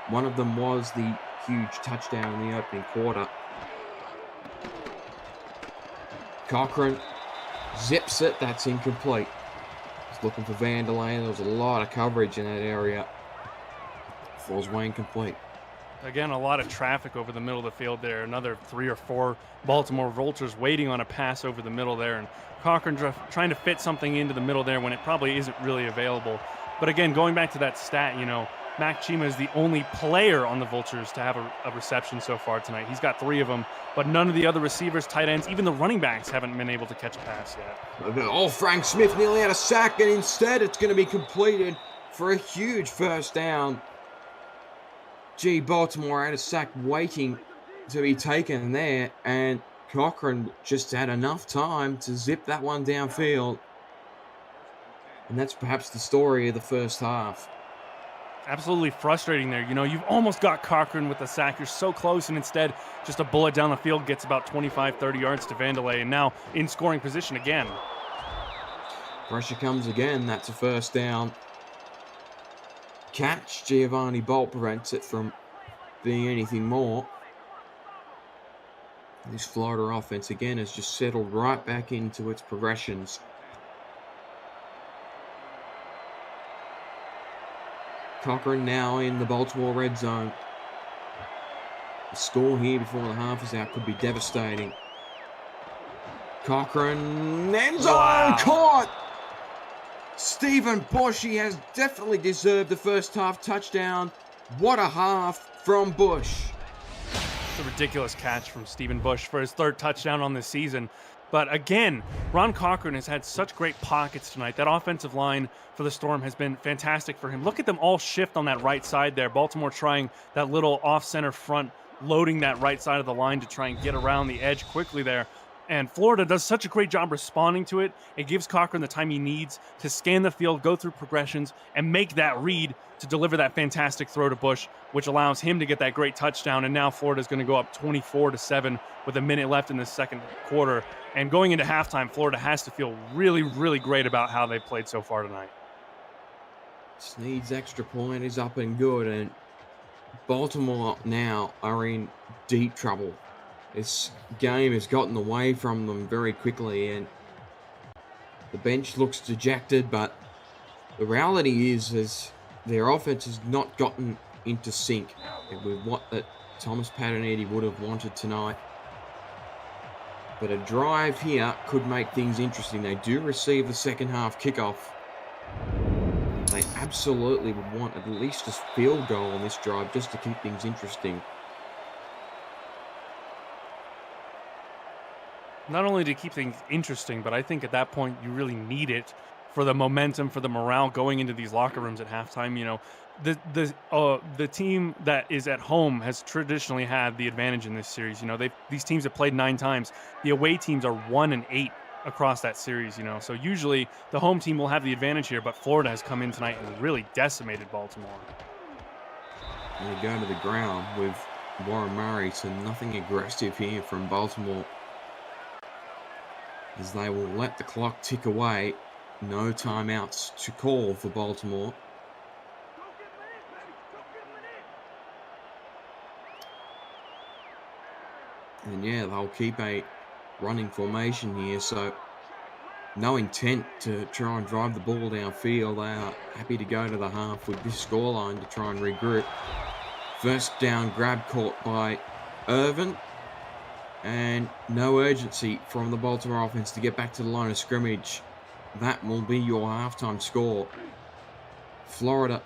One of them was the huge touchdown in the opening quarter. Cochran zips it. That's incomplete. He's looking for Vanderlane. There was a lot of coverage in that area. Falls way incomplete. Again, a lot of traffic over the middle of the field there. Another 3 or 4 Baltimore Vultures waiting on a pass over the middle there. And Cochran trying to fit something into the middle there when it probably isn't really available. But again, going back to that stat, you know, Mac Chima is the only player on the Vultures to have a reception so far tonight. He's got 3 of them, but none of the other receivers, tight ends, even the running backs haven't been able to catch a pass yet. Oh, Frank Smith nearly had a sack, and instead it's going to be completed for a huge first down. Gee, Baltimore had a sack waiting to be taken there, and Cochran just had enough time to zip that one downfield. And that's perhaps the story of the first half. Absolutely frustrating there. You know, you've almost got Cochran with the sack. You're so close, and instead just a bullet down the field gets about 25, 30 yards to Vanderlei, and now in scoring position again. Pressure comes again. That's a first down. Catch. Giovanni Bolt prevents it from being anything more. This Florida offense again has just settled right back into its progressions. Cochran now in the Baltimore red zone. The score here before the half is out could be devastating. Cochran, end zone, caught! Stephen Bush, he has definitely deserved the first half touchdown. What a half from Bush. It's a ridiculous catch from Stephen Bush for his 3rd touchdown on this season. But again, Ron Cochran has had such great pockets tonight. That offensive line for the Storm has been fantastic for him. Look at them all shift on that right side there. Baltimore trying that little off-center front, loading that right side of the line to try and get around the edge quickly there. And Florida does such a great job responding to it. It gives Cochran the time he needs to scan the field, go through progressions, and make that read to deliver that fantastic throw to Bush, which allows him to get that great touchdown. And now Florida's going to go up 24-7 with a minute left in the second quarter. And going into halftime, Florida has to feel really, really great about how they played so far tonight. Snead's extra point is up and good, and Baltimore now are in deep trouble. This game has gotten away from them very quickly, and the bench looks dejected, but the reality is their offense has not gotten into sync with what that Thomas Patanetti would have wanted tonight. But a drive here could make things interesting. They do receive the second half kickoff. They absolutely would want at least a field goal on this drive just to keep things interesting. Not only to keep things interesting, but I think at that point you really need it for the momentum, for the morale going into these locker rooms at halftime. You know, the team that is at home has traditionally had the advantage in this series. You know, these teams have played 9 times. The away teams are 1-8 across that series. You know, so usually the home team will have the advantage here, but Florida has come in tonight and really decimated Baltimore. And they go to the ground with Warren Murray, so nothing aggressive here from Baltimore, as they will let the clock tick away. No timeouts to call for Baltimore. And yeah, they'll keep a running formation here, so no intent to try and drive the ball downfield. They are happy to go to the half with this scoreline to try and regroup. First down grab caught by Irvin. And no urgency from the Baltimore offense to get back to the line of scrimmage. That will be your halftime score. Florida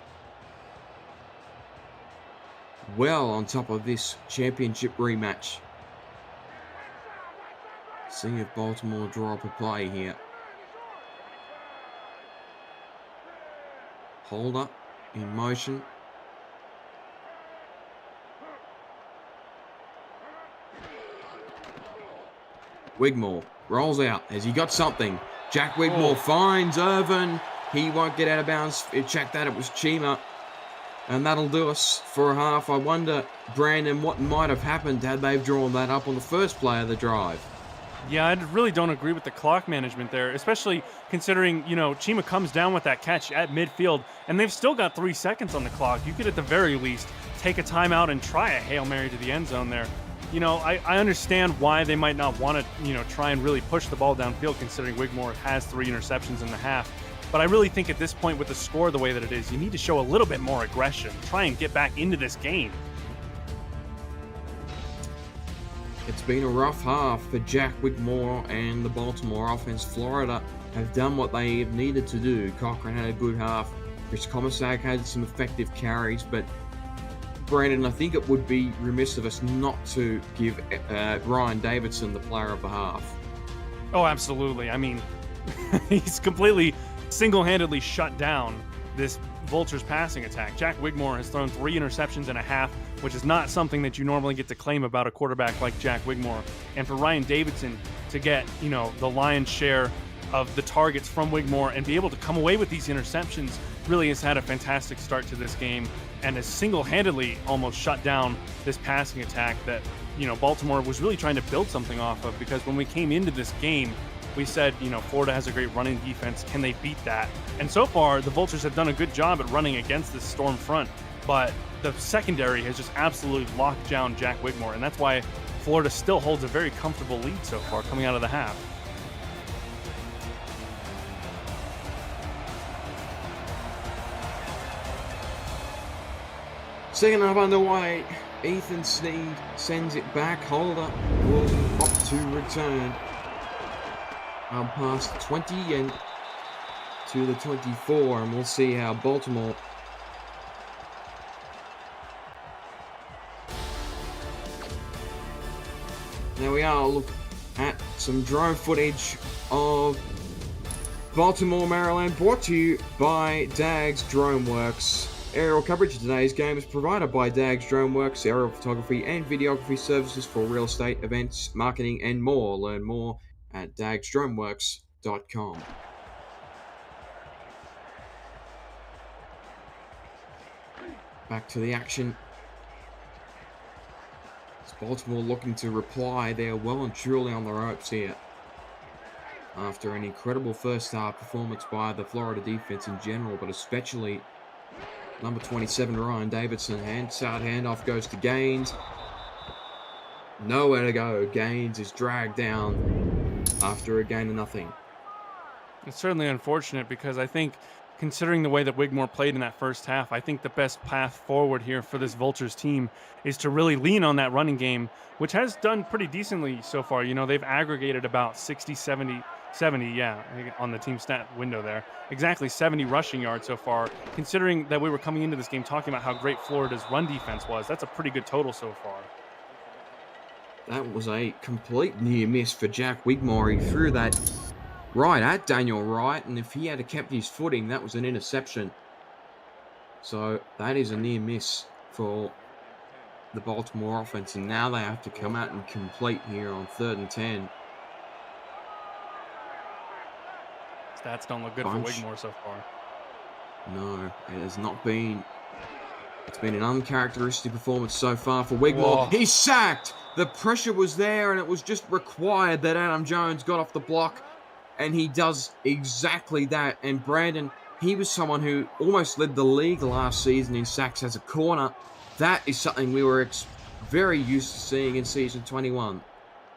well on top of this championship rematch. See if Baltimore draw up a play here. Holder in motion. Wigmore rolls out. Has he got something? Jack Wigmore finds Irvin. He won't get out of bounds. Check that. It was Chima. And that'll do us for a half. I wonder, Brandon, what might have happened had they drawn that up on the first play of the drive. Yeah, I really don't agree with the clock management there, especially considering, you know, Chima comes down with that catch at midfield, and they've still got 3 seconds on the clock. You could, at the very least, take a timeout and try a Hail Mary to the end zone there. You know, I understand why they might not want to, you know, try and really push the ball downfield, considering Wigmore has 3 interceptions in the half. But I really think at this point, with the score the way that it is, you need to show a little bit more aggression. Try and get back into this game. It's been a rough half for Jack Wigmore and the Baltimore offense. Florida have done what they have needed to do. Cochran had a good half. Chris Komisak had some effective carries, but Brandon, I think it would be remiss of us not to give Ryan Davidson the player of the half. Oh, absolutely. I mean, he's completely single-handedly shut down this Vultures passing attack. Jack Wigmore has thrown 3 interceptions and a half, which is not something that you normally get to claim about a quarterback like Jack Wigmore. And for Ryan Davidson to get, you know, the lion's share of the targets from Wigmore and be able to come away with these interceptions really has had a fantastic start to this game and has single-handedly almost shut down this passing attack that, you know, Baltimore was really trying to build something off of, because when we came into this game, we said, you know, Florida has a great running defense. Can they beat that? And so far, the Vultures have done a good job at running against this storm front, but the secondary has just absolutely locked down Jack Wigmore, and that's why Florida still holds a very comfortable lead so far coming out of the half. Second half underway. Ethan Sneed sends it back. Holder will opt to return. Past 20 and to the 24, and we'll see how Baltimore there we are. Look at some drone footage of Baltimore, Maryland, brought to you by Dags Drone Works. Aerial coverage of today's game is provided by Dags Drone Works, aerial photography and videography services for real estate, events, marketing, and more. Learn more at dagsdroneworks.com. Back to the action. It's Baltimore looking to reply. They're well and truly on the ropes here, after an incredible first half performance by the Florida defense in general, but especially number 27, Ryan Davidson. Handoff goes to Gaines. Nowhere to go. Gaines is dragged down after a gain of nothing. It's certainly unfortunate, because I think, considering the way that Wigmore played in that first half, I think the best path forward here for this Vultures team is to really lean on that running game, which has done pretty decently so far. You know, they've aggregated about 70, on the team stat window there. Exactly 70 rushing yards so far. Considering that we were coming into this game talking about how great Florida's run defense was, that's a pretty good total so far. That was a complete near miss for Jack Wigmore. He threw that right at Daniel Wright, and if he had kept his footing, that was an interception. So that is a near miss for the Baltimore offense, and now they have to come out and complete here on 3rd and 10. Stats don't look good for Wigmore so far. No, it has not been. It's been an uncharacteristic performance so far for Wigmore. He's sacked! The pressure was there, and it was just required that Adam Jones got off the block, and he does exactly that. And Brandon, he was someone who almost led the league last season in sacks as a corner. That is something we were very used to seeing in Season 21.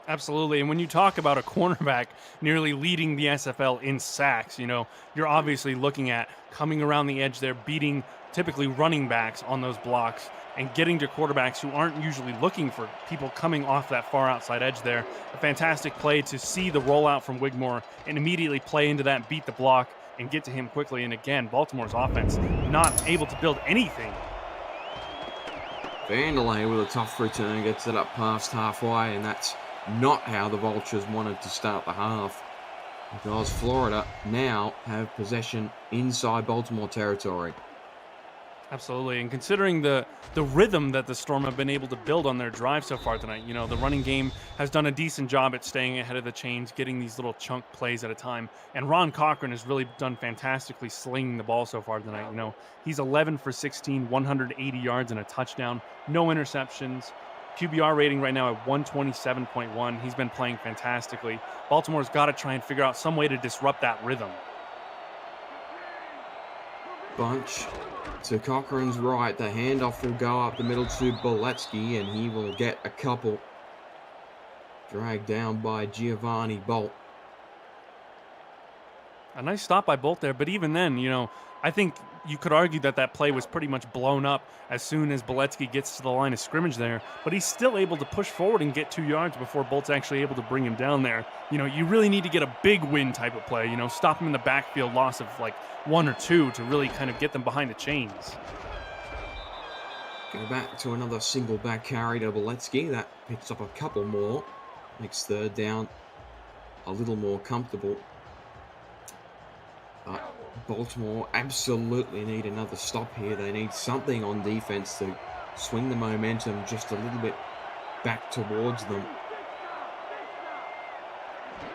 Absolutely. And when you talk about a cornerback nearly leading the SFL in sacks, you're obviously looking at coming around the edge there, beating typically running backs on those blocks and getting to quarterbacks who aren't usually looking for people coming off that far outside edge there. A fantastic play to see the rollout from Wigmore and immediately play into that, beat the block, and get to him quickly. And again, Baltimore's offense not able to build anything. Vanderlei with a tough return gets it up past halfway, and that's not how the Vultures wanted to start the half, because Florida now have possession inside Baltimore territory. Absolutely, and considering the rhythm that the Storm have been able to build on their drive so far tonight, the running game has done a decent job at staying ahead of the chains, getting these little chunk plays at a time. And Ron Cochran has really done fantastically slinging the ball so far tonight. He's 11 for 16, 180 yards and a touchdown, no interceptions. QBR rating right now at 127.1. He's been playing fantastically. Baltimore's got to try and figure out some way to disrupt that rhythm. Bunch to Cochran's right. The handoff will go up the middle to Boletsky, and he will get a couple. Dragged down by Giovanni Bolt. A nice stop by Bolt there, but even then, I think you could argue that play was pretty much blown up as soon as Boletsky gets to the line of scrimmage there, but he's still able to push forward and get 2 yards before Bolt's actually able to bring him down there. You really need to get a big win type of play, stop him in the backfield, loss of like 1 or 2 to really kind of get them behind the chains. Go back to another single back carry to Boletsky. That picks up a couple more. Makes third down a little more comfortable. But Baltimore absolutely need another stop here. They need something on defense to swing the momentum just a little bit back towards them.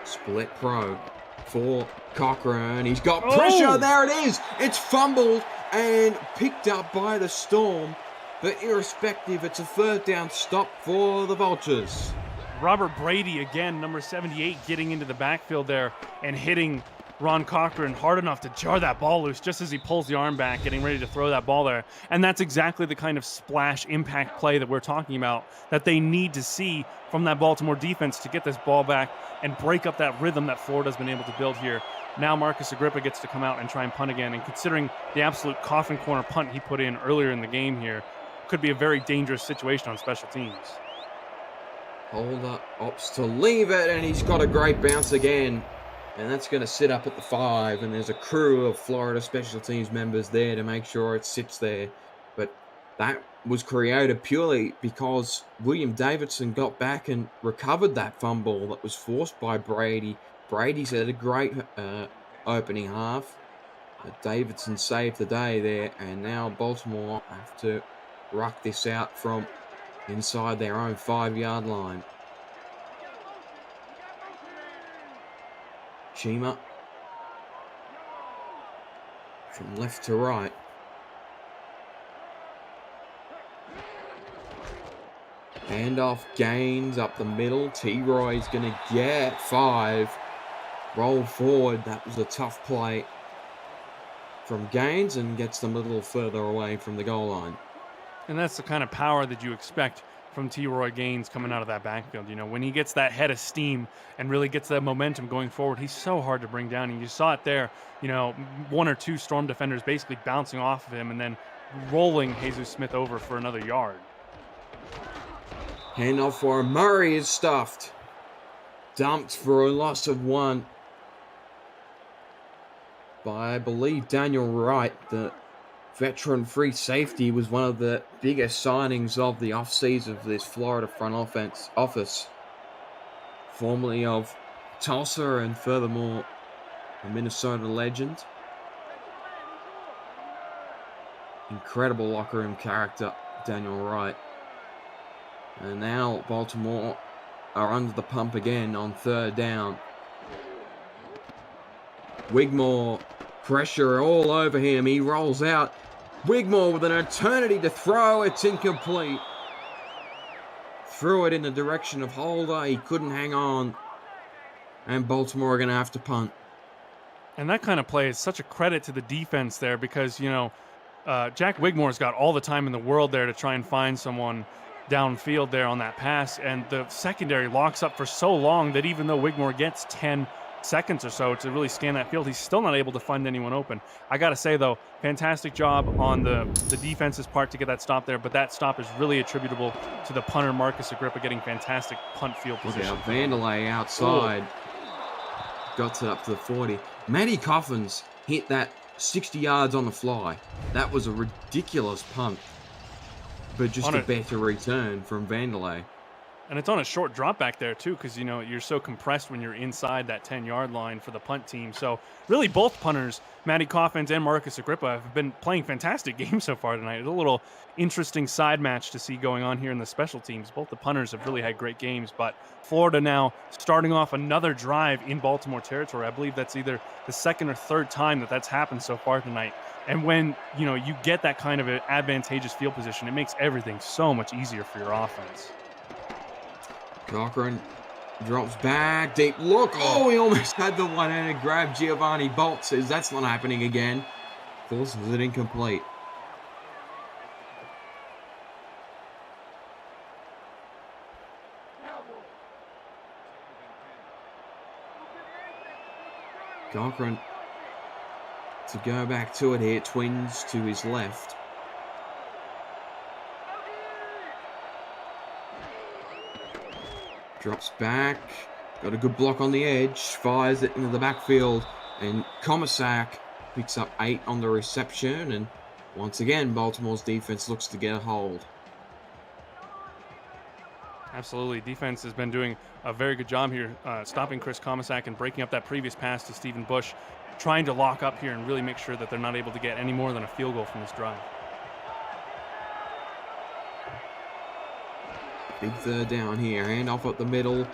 Split pro for Cochran. He's got pressure. Oh! There it is. It's fumbled and picked up by the Storm. But irrespective, it's a third down stop for the Vultures. Robert Brady, again, number 78, getting into the backfield there and hitting Ron Cochran hard enough to jar that ball loose just as he pulls the arm back, getting ready to throw that ball there. And that's exactly the kind of splash impact play that we're talking about, that they need to see from that Baltimore defense to get this ball back and break up that rhythm that Florida's been able to build here. Now Marcus Agrippa gets to come out and try and punt again. And considering the absolute coffin corner punt he put in earlier in the game here, could be a very dangerous situation on special teams. Holder opts to leave it, and he's got a great bounce again. And that's going to sit up at the 5, and there's a crew of Florida special teams members there to make sure it sits there. But that was created purely because William Davidson got back and recovered that fumble that was forced by Brady. Brady's had a great opening half. Davidson saved the day there, and now Baltimore have to ruck this out from inside their own 5-yard line. Chima from left to right. Handoff, Gaines up the middle. T-Roy's going to get 5. Roll forward. That was a tough play from Gaines and gets them a little further away from the goal line. And that's the kind of power that you expect from T-Roy Gaines coming out of that backfield. When he gets that head of steam and really gets that momentum going forward, he's so hard to bring down. And you saw it there, 1 or 2 Storm defenders basically bouncing off of him and then rolling Jesus Smith over for another yard. Handoff for Murray is stuffed. Dumped for a loss of 1 by, I believe, Daniel Wright. The veteran free safety was one of the biggest signings of the offseason for this Florida front office. Formerly of Tulsa and furthermore a Minnesota legend. Incredible locker room character, Daniel Wright. And now Baltimore are under the pump again on third down. Wigmore, pressure all over him. He rolls out. Wigmore with an eternity to throw. It's incomplete. Threw it in the direction of Holder. He couldn't hang on. And Baltimore are going to have to punt. And that kind of play is such a credit to the defense there because, Jack Wigmore's got all the time in the world there to try and find someone downfield there on that pass, and the secondary locks up for so long that even though Wigmore gets 10 seconds or so to really scan that field, he's still not able to find anyone open. I gotta say though, fantastic job on the defense's part to get that stop there, but that stop is really attributable to the punter Marcus Agrippa getting fantastic punt field position. Look out, Vanderlei outside. Got it up to the 40. Matty Coffins hit that 60 yards on the fly. That was a ridiculous punt, but just a better return from Vanderlei. And it's on a short drop back there too, because you know you're so compressed when you're inside that 10-yard line for the punt team. So really both punters, Matty Coffins and Marcus Agrippa, have been playing fantastic games so far tonight. It's a little interesting side match to see going on here in the special teams. Both the punters have really had great games, but Florida now starting off another drive in Baltimore territory. I believe that's either the second or third time that that's happened so far tonight. And when you know you get that kind of an advantageous field position, it makes everything so much easier for your offense. Cochran drops back, deep look. Oh, he almost had the one-handed grab. Giovanni Bolt says that's not happening again. Forces it incomplete. Cochran to go back to it here. Twins to his left. Drops back, got a good block on the edge, fires it into the backfield, and Komisak picks up 8 on the reception, and once again, Baltimore's defense looks to get a hold. Absolutely. Defense has been doing a very good job here, stopping Chris Komisak and breaking up that previous pass to Stephen Bush, trying to lock up here and really make sure that they're not able to get any more than a field goal from this drive. Big third down here, handoff up the middle.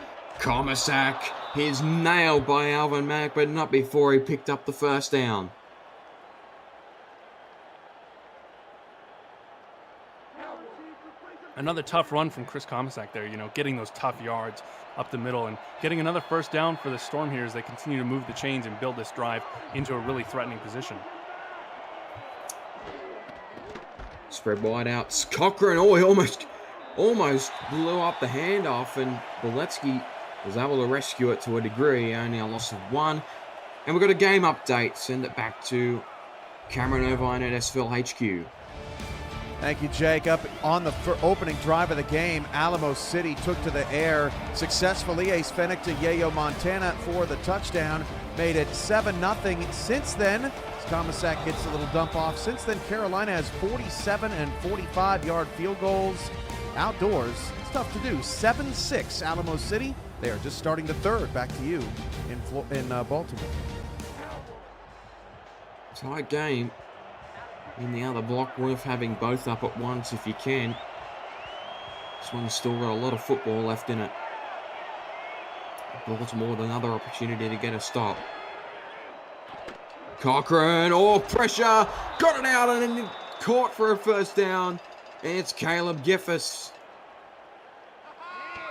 Komisak is nailed by Alvin Mack, but not before he picked up the first down. Another tough run from Chris Komisak there, you know, getting those tough yards up the middle and getting another first down for the Storm here as they continue to move the chains and build this drive into a really threatening position. Spread wide out. Cochran, oh, he almost blew up the handoff, and Boletsky was able to rescue it to a degree, only a loss of 1. And we've got a game update. Send it back to Cameron Irvine at SFL HQ. Thank you, Jacob. On the opening drive of the game, Alamo City took to the air successfully. Ace Fennick to Yayo Montana for the touchdown. Made it 7-0. Since then, Komisak gets a little dump off. Since then, Carolina has 47 and 45-yard field goals. Outdoors, it's tough to do. 7-6 Alamo City. They are just starting the third. Back to you in Baltimore. Tight game. In the other block, worth having both up at once if you can. This one's still got a lot of football left in it. Baltimore with another opportunity to get a stop. Cochran, oh, pressure, got it out and then caught for a first down. And it's Caleb Giffis.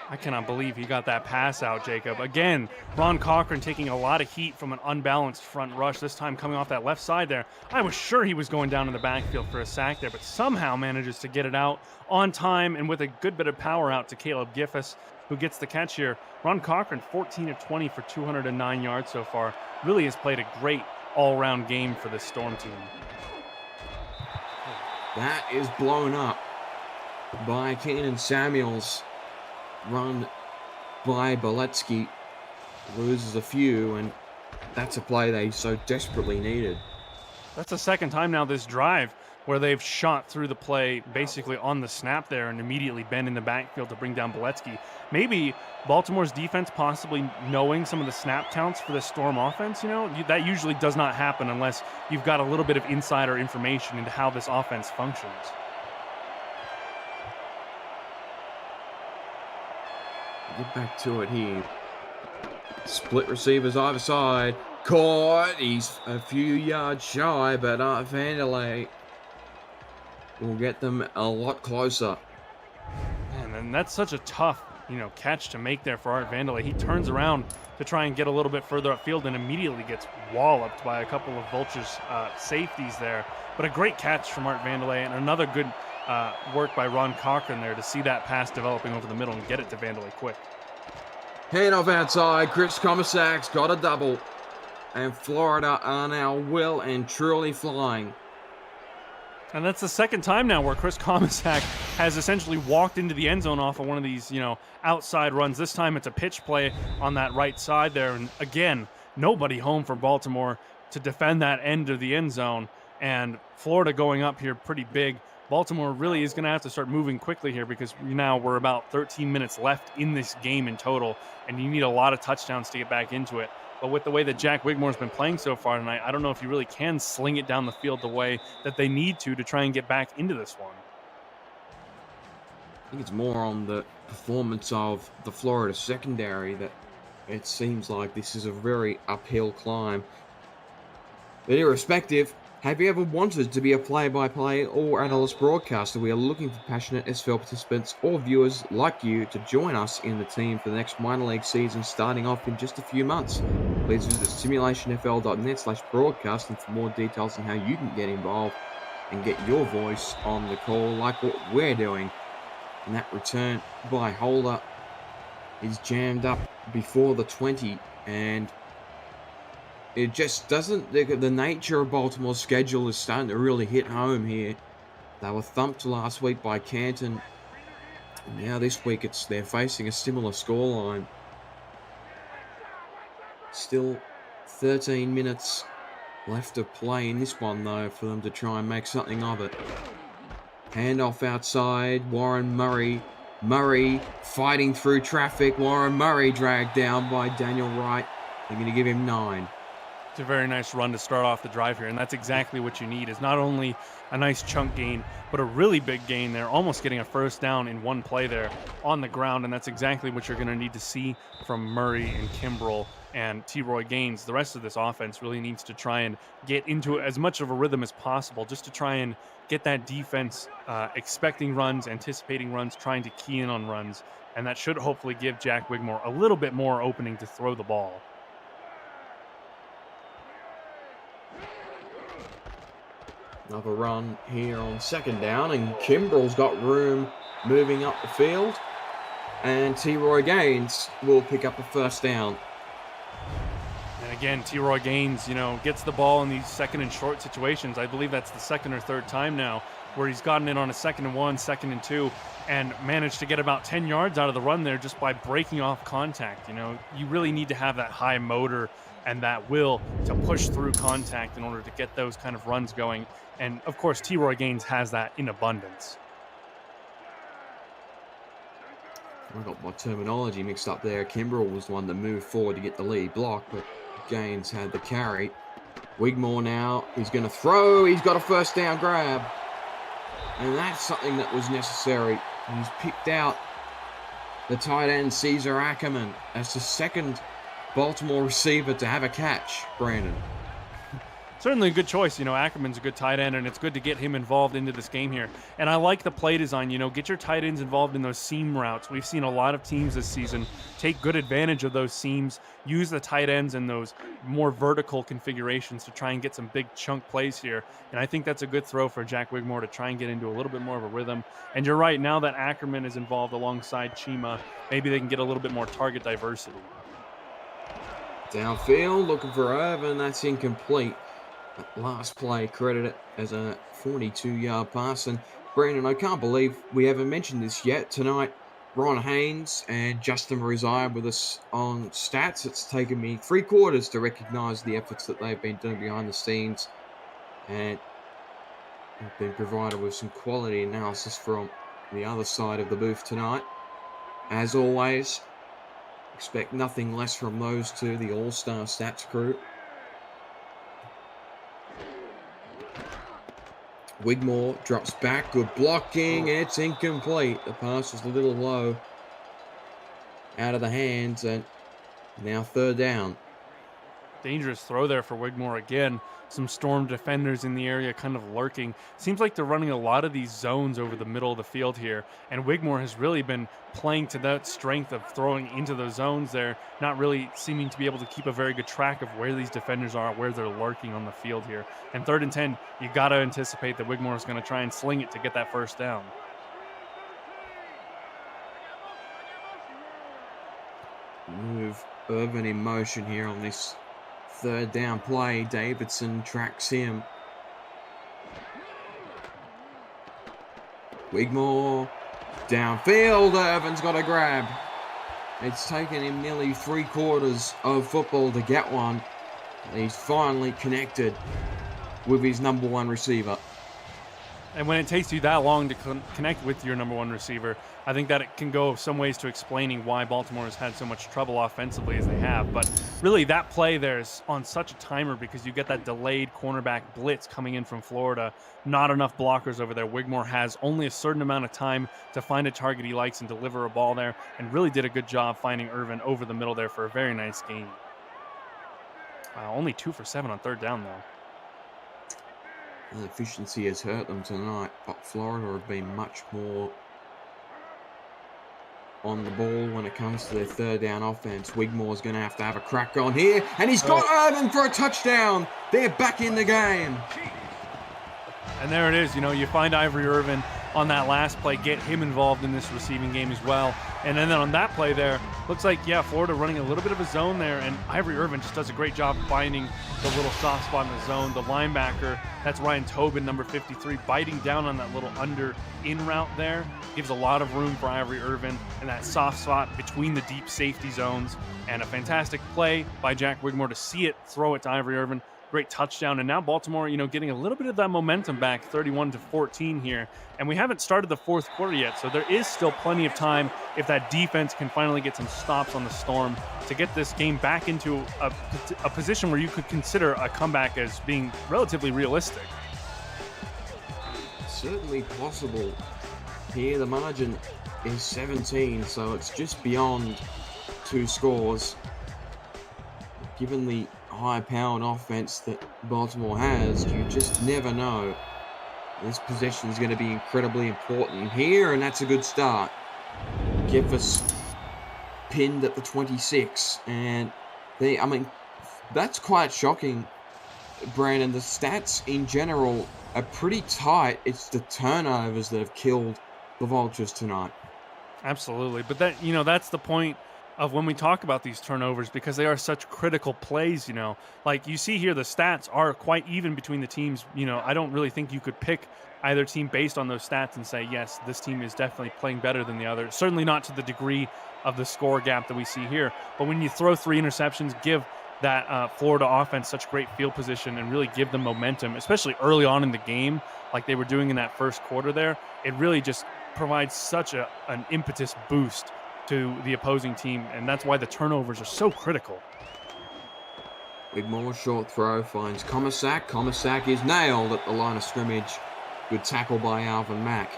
I cannot believe he got that pass out, Jacob. Again, Ron Cochran taking a lot of heat from an unbalanced front rush, this time coming off that left side there. I was sure he was going down in the backfield for a sack there, but somehow manages to get it out on time and with a good bit of power out to Caleb Giffis, who gets the catch here. Ron Cochran, 14 of 20 for 209 yards so far. Really has played a great all-around game for this Storm team. That is blown up by Keenan Samuels. Run by Boletsky, loses a few, and that's a play they so desperately needed. That's the second time now this drive where they've shot through the play basically on the snap there and immediately been in the backfield to bring down Boletsky. Maybe Baltimore's defense possibly knowing some of the snap counts for the Storm offense, you know, that usually does not happen unless you've got a little bit of insider information into how this offense functions. Get back to it here. Split receivers either side. Caught. He's a few yards shy, but Vanderlei will get them a lot closer. Man, and that's such a tough, catch to make there for Art Vanderlei. He turns around to try and get a little bit further upfield and immediately gets walloped by a couple of Vultures safeties there. But a great catch from Art Vanderlei and another good work by Ron Cochran there to see that pass developing over the middle and get it to Vandalay quick. Handoff outside. Chris Comisac's got a double. And Florida are now well and truly flying. And that's the second time now where Chris Comisac has essentially walked into the end zone off of one of these, outside runs. This time it's a pitch play on that right side there. And again, nobody home for Baltimore to defend that end of the end zone. And Florida going up here pretty big. Baltimore really is going to have to start moving quickly here because now we're about 13 minutes left in this game in total. And you need a lot of touchdowns to get back into it. But with the way that Jack Wigmore's been playing so far tonight, I don't know if you really can sling it down the field the way that they need to try and get back into this one. I think it's more on the performance of the Florida secondary that it seems like this is a very uphill climb. But irrespective, have you ever wanted to be a play-by-play or analyst broadcaster? We are looking for passionate SFL participants or viewers like you to join us in the team for the next minor league season starting off in just a few months. Please visit simulationfl.net/broadcasting for more details on how you can get involved and get your voice on the call like what we're doing. And that return by Holder is jammed up before the 20, and it just doesn't, the nature of Baltimore's schedule is starting to really hit home here. They were thumped last week by Canton. Now this week they're facing a similar scoreline. Still 13 minutes left to play in this one though for them to try and make something of it. Handoff outside, Warren Murray. Murray fighting through traffic. Warren Murray dragged down by Daniel Wright. They're going to give him 9. It's a very nice run to start off the drive here, and that's exactly what you need, is not only a nice chunk gain, but a really big gain there, almost getting a first down in one play there on the ground, and that's exactly what you're going to need to see from Murray and Kimbrell and T-Roy Gaines. The rest of this offense really needs to try and get into as much of a rhythm as possible just to try and get that defense expecting runs, anticipating runs, trying to key in on runs, and that should hopefully give Jack Wigmore a little bit more opening to throw the ball. Another run here on second down, and Kimbrell's got room moving up the field, and T-Roy Gaines will pick up a first down. And again, T-Roy Gaines, gets the ball in these second and short situations. I believe that's the second or third time now where he's gotten it on a 2nd and 1, 2nd and 2, and managed to get about 10 yards out of the run there just by breaking off contact. You really need to have that high motor and that will to push through contact in order to get those kind of runs going. And of course, T-Roy Gaines has that in abundance. I got my terminology mixed up there. Kimbrell was the one that moved forward to get the lead block, but Gaines had the carry. Wigmore now, he's going to throw. He's got a first down grab. And that's something that was necessary. He's picked out the tight end, Caesar Ackerman, as the second Baltimore receiver to have a catch, Brandon. Certainly a good choice. Ackerman's a good tight end, and it's good to get him involved into this game here. And I like the play design. Get your tight ends involved in those seam routes. We've seen a lot of teams this season take good advantage of those seams, use the tight ends in those more vertical configurations to try and get some big chunk plays here. And I think that's a good throw for Jack Wigmore to try and get into a little bit more of a rhythm. And you're right, now that Ackerman is involved alongside Chima, maybe they can get a little bit more target diversity. Downfield, looking for Irvin. That's incomplete. That last play credited as a 42-yard pass. And Brandon, I can't believe we haven't mentioned this yet. Tonight, Ron Haynes and Justin Marizai with us on stats. It's taken me 3 quarters to recognize the efforts that they've been doing behind the scenes. And I've been provided with some quality analysis from the other side of the booth tonight. As always, expect nothing less from those two, the all-star stats crew. Wigmore drops back, good blocking, it's incomplete. The pass was a little low, out of the hands, and now third down. Dangerous throw there for Wigmore again. Some Storm defenders in the area kind of lurking. Seems like they're running a lot of these zones over the middle of the field here. And Wigmore has really been playing to that strength of throwing into those zones there, not really seeming to be able to keep a very good track of where these defenders are, where they're lurking on the field here. And 3rd and 10, you got to anticipate that Wigmore is going to try and sling it to get that first down. Move Irvin in motion here on this 3rd down play. Davidson tracks him. Wigmore downfield. Irvin's got a grab. It's taken him nearly 3/4 of football to get one. He's finally connected with his number 1 receiver. And when it takes you that long to connect with your number 1 receiver, I think that it can go some ways to explaining why Baltimore has had so much trouble offensively as they have. But really, that play there is on such a timer because you get that delayed cornerback blitz coming in from Florida. Not enough blockers over there. Wigmore has only a certain amount of time to find a target he likes and deliver a ball there, and really did a good job finding Irvin over the middle there for a very nice gain. Only 2 for 7 on 3rd down, though. The efficiency has hurt them tonight, but Florida have been much more on the ball when it comes to their 3rd down offense. Wigmore's going to have a crack on here, and he's got Irvin for a touchdown. They're back in the game. And there it is. You know, you find Ivory Irvin on that last play, get him involved in this receiving game as well. And then on that play there, looks like, yeah, Florida running a little bit of a zone there, and Ivory Irvin just does a great job finding the little soft spot in the zone. The linebacker, that's Ryan Tobin, number 53, biting down on that little under-in route there. Gives a lot of room for Ivory Irvin and that soft spot between the deep safety zones. And a fantastic play by Jack Wigmore to see it, throw it to Ivory Irvin. Great touchdown. And now Baltimore, you know, getting a little bit of that momentum back, 31-14 here. And we haven't started the 4th quarter yet, so there is still plenty of time if that defense can finally get some stops on the Storm to get this game back into a position where you could consider a comeback as being relatively realistic. Certainly possible. Here the margin is 17, so it's just beyond 2 scores. Given the high-powered offense that Baltimore has, you just never know. This possession is going to be incredibly important here, and that's a good start. Geffers pinned at the 26, and that's quite shocking, Brandon. The stats in general are pretty tight. It's the turnovers that have killed the Vultures tonight. Absolutely, but that, you know, that's the point of when we talk about these turnovers, because they are such critical plays. You know, like you see here, the stats are quite even between the teams. You know, I don't really think you could pick either team based on those stats and say, yes, this team is definitely playing better than the other. Certainly not to the degree of the score gap that we see here. But when you throw 3 interceptions, give that Florida offense such great field position and really give them momentum, especially early on in the game, like they were doing in that 1st quarter there, it really just provides such an impetus boost to the opposing team, and that's why the turnovers are so critical. Wigmore short throw finds Comissack. Comissack is nailed at the line of scrimmage. Good tackle by Alvin Mack.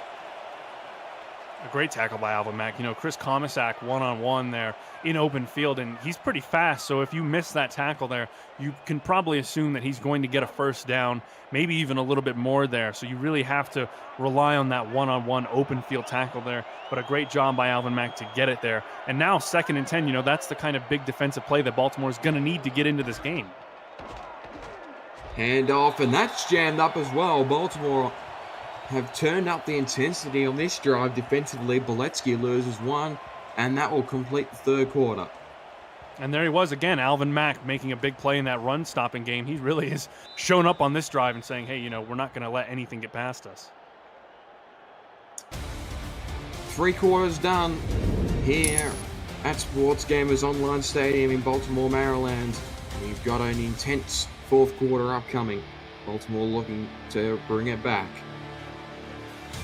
A great tackle by Alvin Mack. You know, Chris Comissack one-on-one there in open field, and he's pretty fast, so if you miss that tackle there, you can probably assume that he's going to get a first down, maybe even a little bit more there. So you really have to rely on that one-on-one open field tackle there, but a great job by Alvin Mack to get it there. And now 2nd and 10, you know, that's the kind of big defensive play that Baltimore is going to need to get into this game. Handoff, and that's jammed up as well. Baltimore have turned up the intensity on this drive defensively. Boletsky loses 1, and that will complete the 3rd quarter. And there he was again, Alvin Mack making a big play in that run-stopping game. He really has shown up on this drive and saying, hey, you know, we're not going to let anything get past us. 3 quarters done here at Sports Gamers Online Stadium in Baltimore, Maryland. We've got an intense 4th quarter upcoming. Baltimore looking to bring it back.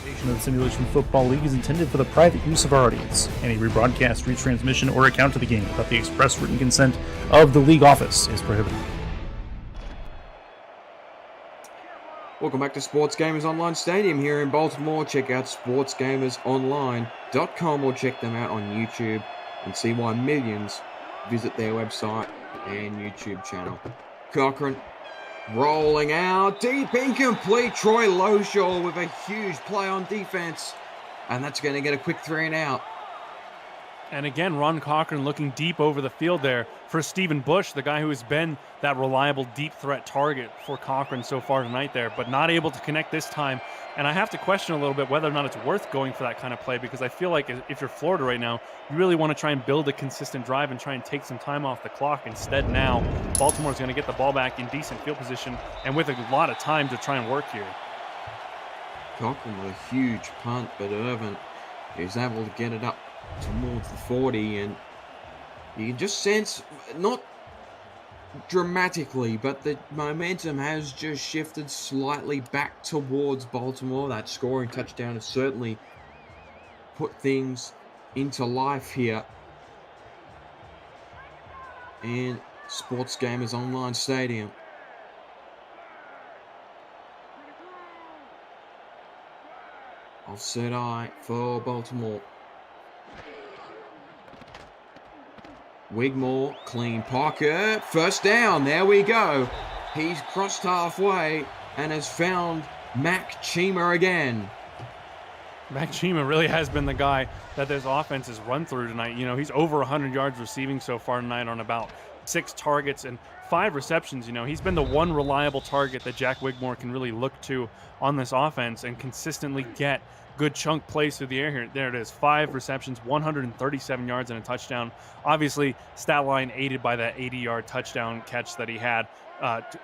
The of the Simulation Football League is intended for the private use of our audience. Any rebroadcast, retransmission, or account of the game without the express written consent of the league office is prohibited. Welcome back to Sports Gamers Online Stadium here in Baltimore. Check out sportsgamersonline.com or check them out on YouTube and see why millions visit their website and YouTube channel. Cochran rolling out, deep, incomplete. Troy Lowshaw with a huge play on defense, and that's going to get a quick 3 and out. And again, Ron Cochran looking deep over the field there for Stephen Bush, the guy who has been that reliable deep threat target for Cochran so far tonight there, but not able to connect this time. And I have to question a little bit whether or not it's worth going for that kind of play, because I feel like if you're Florida right now, you really want to try and build a consistent drive and try and take some time off the clock. Instead now, Baltimore's going to get the ball back in decent field position and with a lot of time to try and work here. Cochran with a huge punt, but Irvin is able to get it up towards the 40, and you can just sense, not dramatically, but the momentum has just shifted slightly back towards Baltimore. That scoring touchdown has certainly put things into life here in Sports Gamers Online Stadium. Offset eye for Baltimore. Wigmore, clean pocket, first down, there we go. He's crossed halfway and has found Mac Chima again. Mac Chima really has been the guy that this offense has run through tonight. You know, he's over 100 yards receiving so far tonight on about 6 targets and 5 receptions. You know, he's been the one reliable target that Jack Wigmore can really look to on this offense and consistently get good chunk plays through the air here. There it is, 5 receptions, 137 yards and a touchdown. Obviously, stat line aided by that 80-yard touchdown catch that he had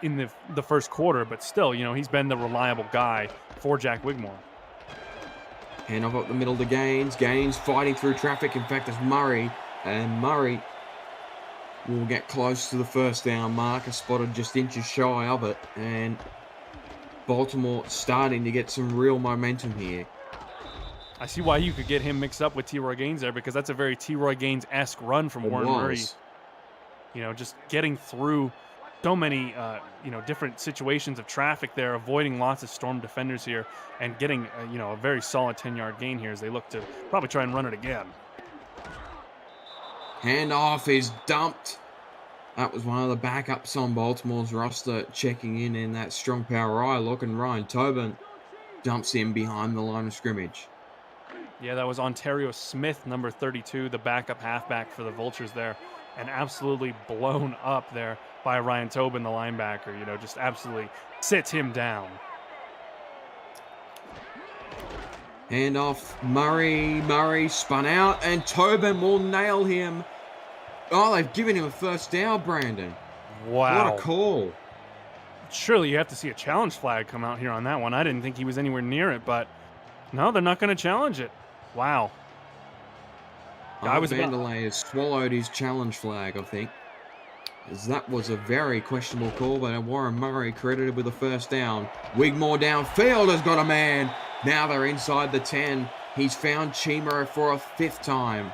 in the first quarter, but still, you know, he's been the reliable guy for Jack Wigmore. And I've got the middle to Gaines. Gaines fighting through traffic. In fact, it's Murray, and Murray will get close to the first down marker, spotted just inches shy of it, and Baltimore starting to get some real momentum here. I see why you could get him mixed up with T-Roy Gaines there, because that's a very T-Roy Gaines-esque run from Warren Murray. You know, just getting through so many, you know, different situations of traffic there, avoiding lots of storm defenders here, and getting, you know, a very solid 10-yard gain here as they look to probably try and run it again. Handoff is dumped. That was one of the backups on Baltimore's roster checking in that strong power eye look, and Ryan Tobin dumps him behind the line of scrimmage. Yeah, that was Ontario Smith, number 32, the backup halfback for the Vultures there, and absolutely blown up there by Ryan Tobin, the linebacker. You know, just absolutely sits him down. Handoff, Murray spun out, and Tobin will nail him. Oh, they've given him a first down, Brandon. Wow. What a call. Surely you have to see a challenge flag come out here on that one. I didn't think he was anywhere near it, but no, they're not going to challenge it. Wow. Vanderlei has swallowed his challenge flag, I think, as that was a very questionable call, but Warren Murray credited with a first down. Wigmore downfield has got a man. Now they're inside the 10. He's found Chima for a 5th time.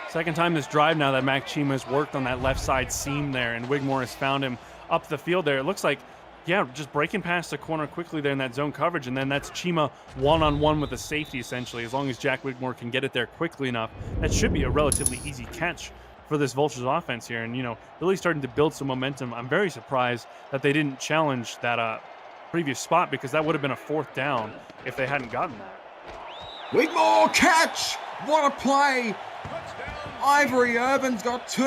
Second time this drive now that Mac Chima has worked on that left side seam there, and Wigmore has found him up the field there. It looks like, yeah, just breaking past the corner quickly there in that zone coverage, and then that's Chima one-on-one with a safety, essentially. As long as Jack Wigmore can get it there quickly enough, that should be a relatively easy catch for this Vultures offense here, and, you know, really starting to build some momentum. I'm very surprised that they didn't challenge that previous spot, because that would have been a 4th down if they hadn't gotten that. Wigmore catch! What a play! Ivory Irvin's got 2.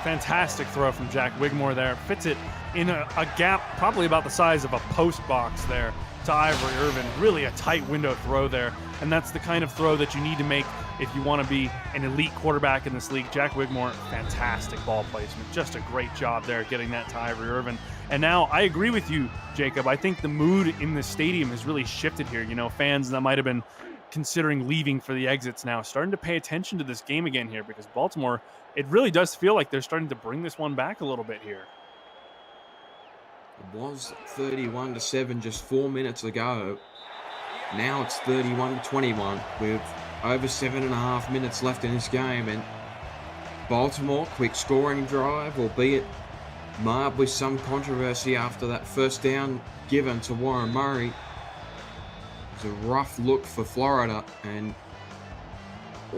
Fantastic throw from Jack Wigmore there. Fits it in a gap probably about the size of a post box there to Ivory Irvin. Really a tight window throw there. And that's the kind of throw that you need to make if you want to be an elite quarterback in this league. Jack Wigmore, fantastic ball placement. Just a great job there getting that to Ivory Irvin. And now I agree with you, Jacob. I think the mood in the stadium has really shifted here. You know, fans that might have been considering leaving for the exits now starting to pay attention to this game again here, because Baltimore, it really does feel like they're starting to bring this one back a little bit here. It was 31-7 just 4 minutes ago. Now it's 31-21 with over 7.5 minutes left in this game, and Baltimore, quick scoring drive, albeit marred with some controversy after that first down given to Warren Murray. It's a rough look for Florida, and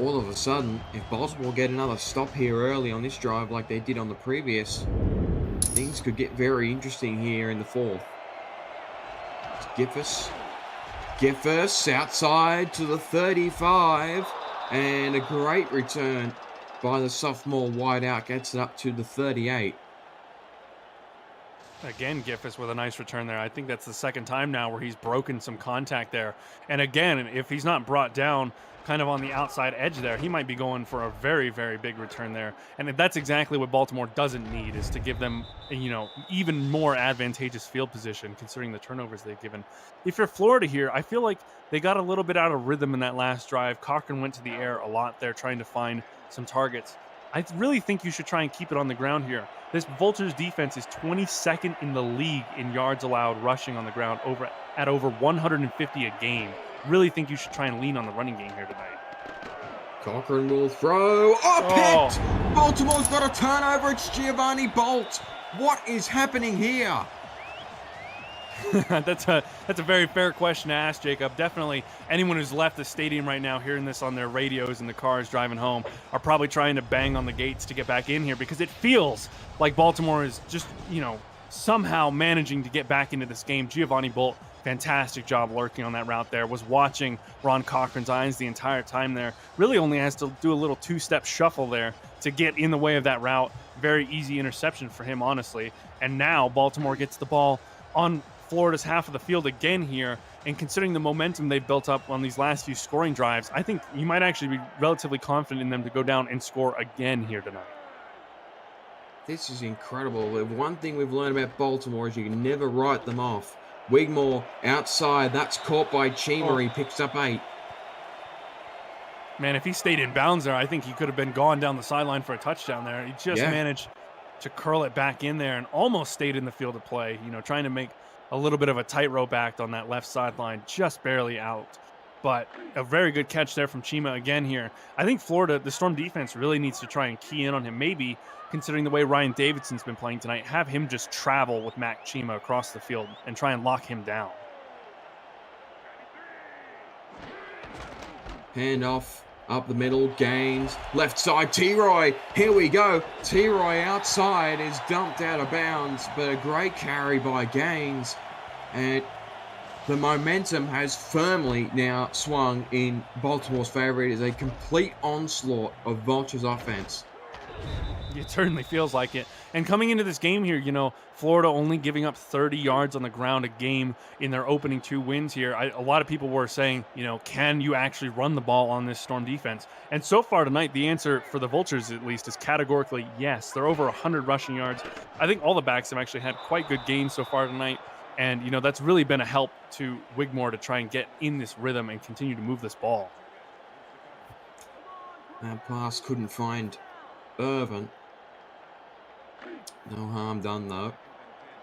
all of a sudden, if Baltimore get another stop here early on this drive like they did on the previous, things could get very interesting here in the fourth. Giffus outside to the 35, and a great return by the sophomore wideout gets it up to the 38. Again, Giffus with a nice return there. I think that's the second time now where he's broken some contact there. And again, if he's not brought down kind of on the outside edge there, he might be going for a very, very big return there. And that's exactly what Baltimore doesn't need, is to give them, even more advantageous field position considering the turnovers they've given. If you're Florida here, I feel like they got a little bit out of rhythm in that last drive. Cochran went to the air a lot there trying to find some targets. I really think you should try and keep it on the ground here. This Vultures defense is 22nd in the league in yards allowed rushing on the ground, at over 150 a game. Really think you should try and lean on the running game here tonight. Cochran will throw. Picked! Baltimore's got a turnover. It's Giovanni Bolt. What is happening here? That's a very fair question to ask, Jacob. Definitely anyone who's left the stadium right now hearing this on their radios in the cars driving home are probably trying to bang on the gates to get back in here, because it feels like Baltimore is just, somehow managing to get back into this game. Giovanni Bolt, fantastic job lurking on that route there. Was watching Ron Cochran's eyes the entire time there. Really only has to do a little two-step shuffle there to get in the way of that route. Very easy interception for him, honestly. And now Baltimore gets the ball on Florida's half of the field again here, and considering the momentum they've built up on these last few scoring drives, I think you might actually be relatively confident in them to go down and score again here tonight. This is incredible. The one thing we've learned about Baltimore is you can never write them off. Wigmore outside, that's caught by Chima. He picks up 8. Man, if he stayed in bounds there, I think he could have been gone down the sideline for a touchdown there. He just managed to curl it back in there and almost stayed in the field of play, trying to make a little bit of a tightrope act on that left sideline, just barely out. But a very good catch there from Chima again here. I think Florida, the Storm defense, really needs to try and key in on him. Maybe, considering the way Ryan Davidson's been playing tonight, have him just travel with Mac Chima across the field and try and lock him down. Handoff up the middle, Gaines, left side, T-Roy, here we go. T-Roy outside is dumped out of bounds, but a great carry by Gaines. And the momentum has firmly now swung in Baltimore's favor. It is a complete onslaught of Vulture's offense. It certainly feels like it. And coming into this game here, Florida only giving up 30 yards on the ground a game in their opening 2 wins here. A lot of people were saying, can you actually run the ball on this Storm defense? And so far tonight, the answer for the Vultures, at least, is categorically yes. They're over 100 rushing yards. I think all the backs have actually had quite good gains so far tonight. And, that's really been a help to Wigmore to try and get in this rhythm and continue to move this ball. That pass couldn't find Irvin. No harm done, though.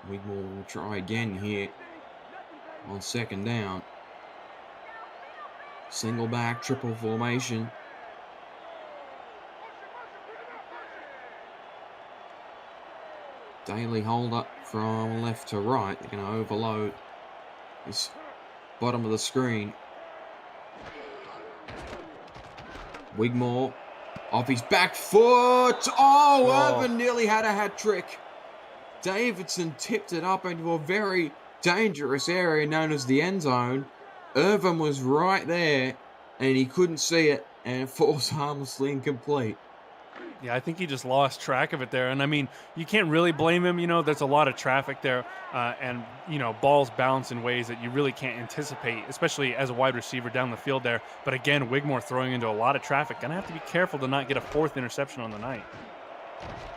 Wigmore will try again here on second down. Single back, triple formation. Daily hold up from left to right. They're going to overload this bottom of the screen. Wigmore off his back foot. Irvin nearly had a hat trick. Davidson tipped it up into a very dangerous area known as the end zone. Irvin was right there and he couldn't see it, and it falls harmlessly incomplete. Yeah, I think he just lost track of it there. And I mean, you can't really blame him. There's a lot of traffic there, and balls bounce in ways that you really can't anticipate, especially as a wide receiver down the field there. But again, Wigmore throwing into a lot of traffic. Gonna have to be careful to not get a 4th interception on the night.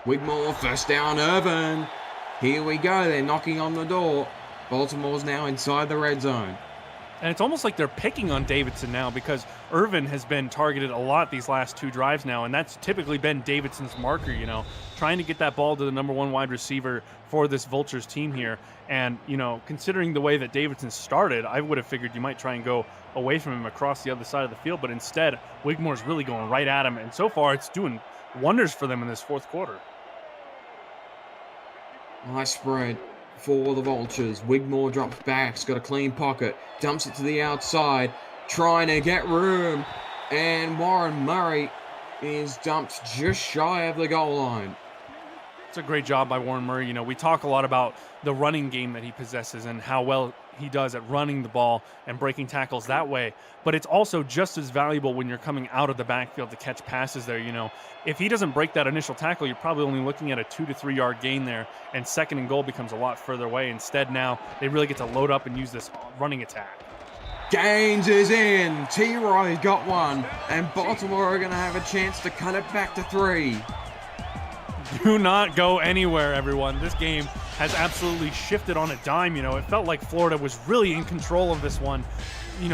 Wigmore, first down, Irvin. Here we go. They're knocking on the door. Baltimore's now inside the red zone. And it's almost like they're picking on Davidson now, because Irvin has been targeted a lot these last 2 drives now, and that's typically been Davidson's marker, trying to get that ball to the number 1 wide receiver for this Vultures team here. And, considering the way that Davidson started, I would have figured you might try and go away from him across the other side of the field, but instead, Wigmore's really going right at him, and so far it's doing wonders for them in this 4th quarter. Nice spread for the Vultures. Wigmore drops back, has got a clean pocket, dumps it to the outside, trying to get room, And Warren Murray is dumped just shy of the goal line. It's a great job by Warren Murray. We talk a lot about the running game that he possesses and how well he does at running the ball and breaking tackles that way. But it's also just as valuable when you're coming out of the backfield to catch passes there. If he doesn't break that initial tackle, you're probably only looking at a 2 to 3 yard gain there, and second and goal becomes a lot further away. Instead, now they really get to load up and use this running attack. Gaines is in. T-Roy got one, and Baltimore are going to have a chance to cut it back to 3. Do not go anywhere, everyone. This game has absolutely shifted on a dime. It felt like Florida was really in control of this one,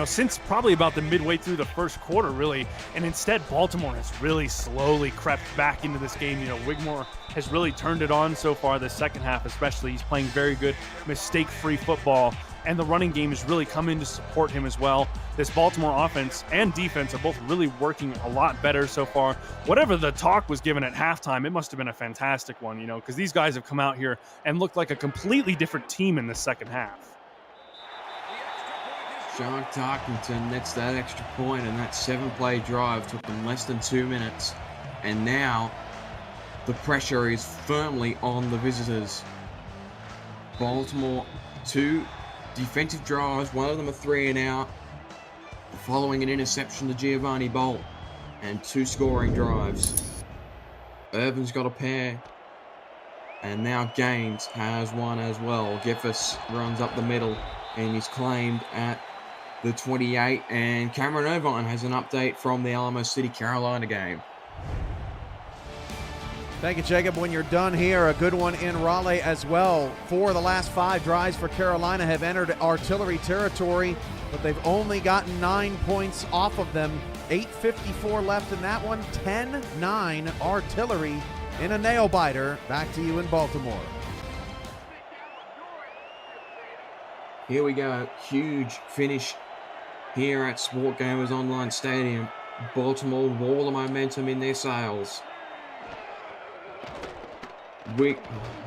since probably about the midway through the first quarter, really. And instead, Baltimore has really slowly crept back into this game. Wigmore has really turned it on so far this second half, especially. He's playing very good, mistake-free football. And the running game has really come in to support him as well. This Baltimore offense and defense are both really working a lot better so far. Whatever the talk was given at halftime, it must have been a fantastic one, because these guys have come out here and looked like a completely different team in the second half. Sean Tarkington nets that extra point, and that 7-play drive took them less than 2 minutes. And now the pressure is firmly on the visitors. Baltimore 2 defensive drives, one of them a 3 and out, following an interception to Giovanni Bolt, and 2 scoring drives. Irvin's got a pair, and now Gaines has one as well. Geffers runs up the middle, and he's claimed at the 28, and Cameron Irvine has an update from the Alamo City, Carolina game. Thank you, Jacob. When you're done here, a good one in Raleigh as well. 4 of the last 5 drives for Carolina have entered artillery territory, but they've only gotten 9 points off of them. 8:54 left in that one. 10-9 artillery in a nail-biter. Back to you in Baltimore. Here we go. Huge finish here at Sport Gamers Online Stadium. Baltimore with all the momentum in their sails.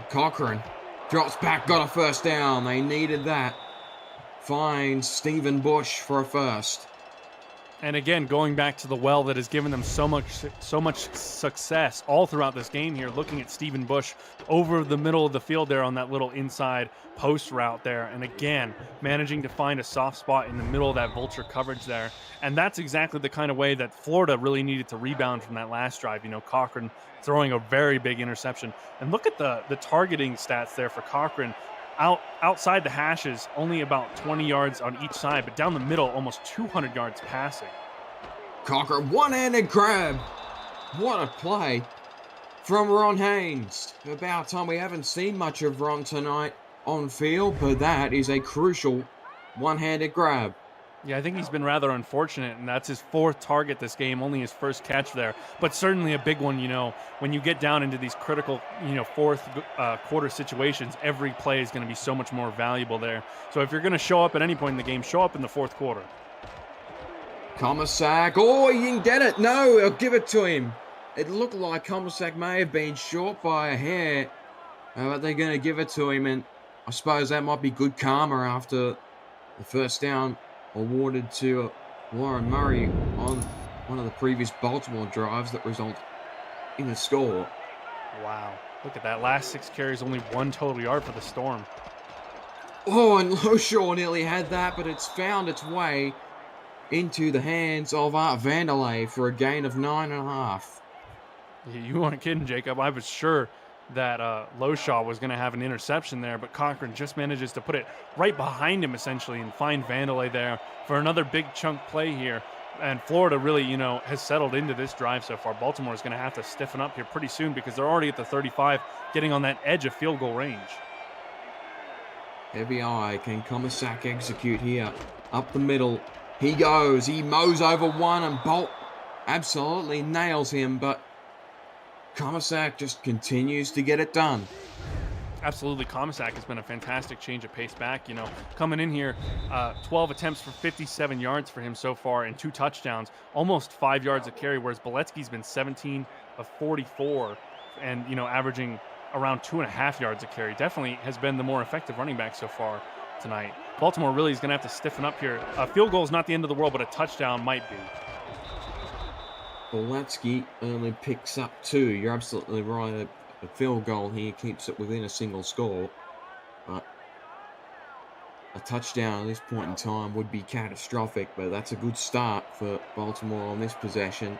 Cochran drops back, got a first down. They needed that. Finds Stephen Bush for a first. And again, going back to the well that has given them so much success all throughout this game here, looking at Stephen Bush over the middle of the field there on that little inside post route there. And again, managing to find a soft spot in the middle of that vulture coverage there. And that's exactly the kind of way that Florida really needed to rebound from that last drive. Cochran throwing a very big interception. And look at the targeting stats there for Cochran. Outside the hashes, only about 20 yards on each side, but down the middle, almost 200 yards passing. Cochran, one-handed grab. What a play from Ron Haynes. About time. We haven't seen much of Ron tonight on field, but that is a crucial one-handed grab. Yeah, I think he's been rather unfortunate, and that's his 4th target this game, only his first catch there. But certainly a big one, when you get down into these critical, fourth quarter situations, every play is going to be so much more valuable there. So if you're going to show up at any point in the game, show up in the 4th quarter. Comisac, oh, he didn't get it. No, I'll give it to him. It looked like Comisac may have been short by a hair, but they're going to give it to him, and I suppose that might be good karma after the first down awarded to Warren Murray on one of the previous Baltimore drives that result in a score. Wow. Look at that. Last 6 carries, only 1 total yard for the Storm. Oh, and Loshaw nearly had that, but it's found its way into the hands of Art Vanderlei for a gain of 9.5. You weren't kidding, Jacob. I was sure that Loshaw was going to have an interception there, but Cochran just manages to put it right behind him, essentially, and find Vanderlei there for another big chunk play here. And Florida really, has settled into this drive so far. Baltimore is going to have to stiffen up here pretty soon because they're already at the 35, getting on that edge of field goal range. Heavy eye. Can Comisac execute here? Up the middle. He goes. He mows over one, and Bolt absolutely nails him, but Comisac just continues to get it done. Absolutely. Comisac has been a fantastic change of pace back. Coming in here, 12 attempts for 57 yards for him so far and 2 touchdowns, almost 5 yards a carry, whereas Boletsky's been 17 of 44 and, averaging around 2.5 yards a carry. Definitely has been the more effective running back so far tonight. Baltimore really is going to have to stiffen up here. A field goal is not the end of the world, but a touchdown might be. Boletsky only picks up 2. You're absolutely right. A field goal here keeps it within a single score. But a touchdown at this point in time would be catastrophic, but that's a good start for Baltimore on this possession.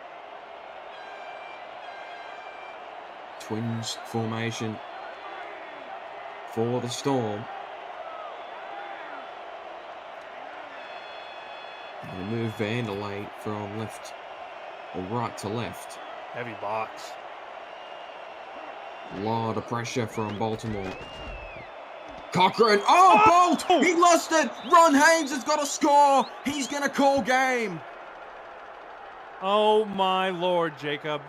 Twins formation for the Storm. They move Vanderlei from left or right to left. Heavy box. A lot of pressure from Baltimore. Cochran. Oh, Bolt! He lost it! Ron Haynes has got a score! He's going to call game! Oh my Lord, Jacob.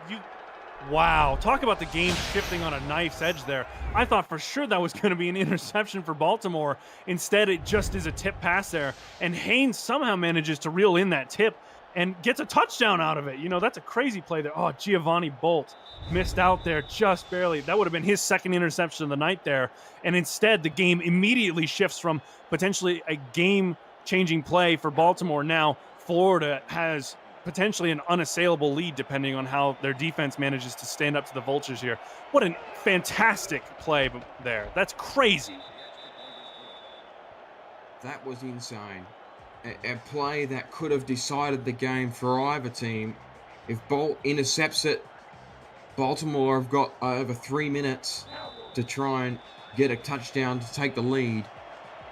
Wow, talk about the game shifting on a knife's edge there. I thought for sure that was going to be an interception for Baltimore. Instead, it just is a tip pass there. And Haynes somehow manages to reel in that tip and gets a touchdown out of it. You know, that's a crazy play there. Oh, Giovanni Bolt missed out there just barely. That would have been his second interception of the night there. And instead, the game immediately shifts from potentially a game-changing play for Baltimore. Now, Florida has potentially an unassailable lead depending on how their defense manages to stand up to the Vultures here. What a fantastic play there. That's crazy. That was insane. A play that could have decided the game for either team. If Bolt intercepts it, Baltimore have got over 3 minutes to try and get a touchdown to take the lead.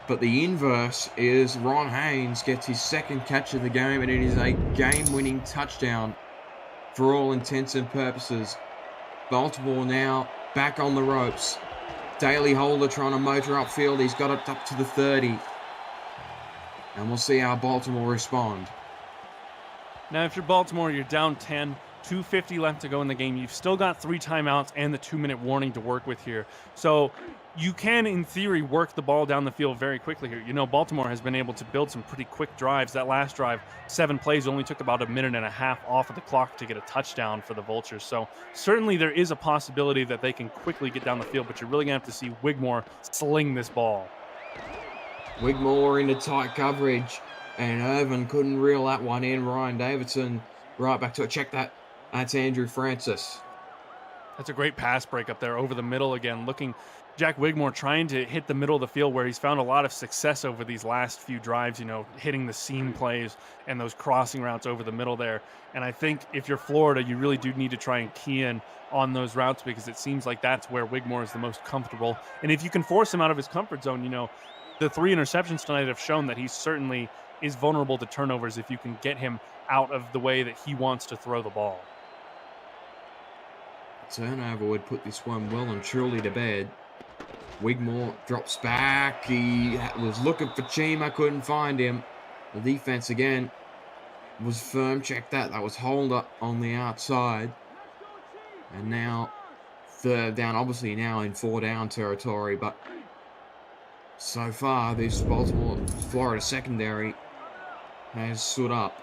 But the inverse is Ron Haynes gets his second catch of the game, and it is a game-winning touchdown for all intents and purposes. Baltimore now back on the ropes. Daly Holder trying to motor upfield. He's got it up to the 30. And we'll see how Baltimore respond. Now, if you're Baltimore, you're down 10, 2:50 left to go in the game. You've still got 3 timeouts and the 2-minute warning to work with here. So you can, in theory, work the ball down the field very quickly here. You know, Baltimore has been able to build some pretty quick drives. That last drive, 7 plays, only took about a minute and a half off of the clock to get a touchdown for the Vultures. So certainly there is a possibility that they can quickly get down the field, but you're really going to have to see Wigmore sling this ball. Wigmore into tight coverage, and Irvin couldn't reel that one in. Ryan Davidson right back to it. Check that. That's Andrew Francis. That's a great pass break up there over the middle again. Jack Wigmore trying to hit the middle of the field where he's found a lot of success over these last few drives, you know, hitting the seam plays and those crossing routes over the middle there. And I think if you're Florida, you really do need to try and key in on those routes because it seems like that's where Wigmore is the most comfortable. And if you can force him out of his comfort zone, you know, the 3 interceptions tonight have shown that he certainly is vulnerable to turnovers if you can get him out of the way that he wants to throw the ball. Turnover would put this one well and truly to bed. Wigmore drops back. He was looking for Chima, couldn't find him. The defense again was firm. Check that. That was Holder on the outside. And now 3rd down, obviously now in 4 down territory, but so far this Florida secondary has stood up.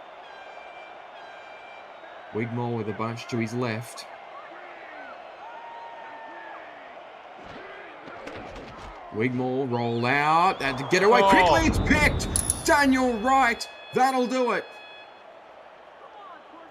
Wigmore with a bunch to his left. Wigmore roll out. Had to get away quickly. It's picked. Daniel Wright. That'll do it.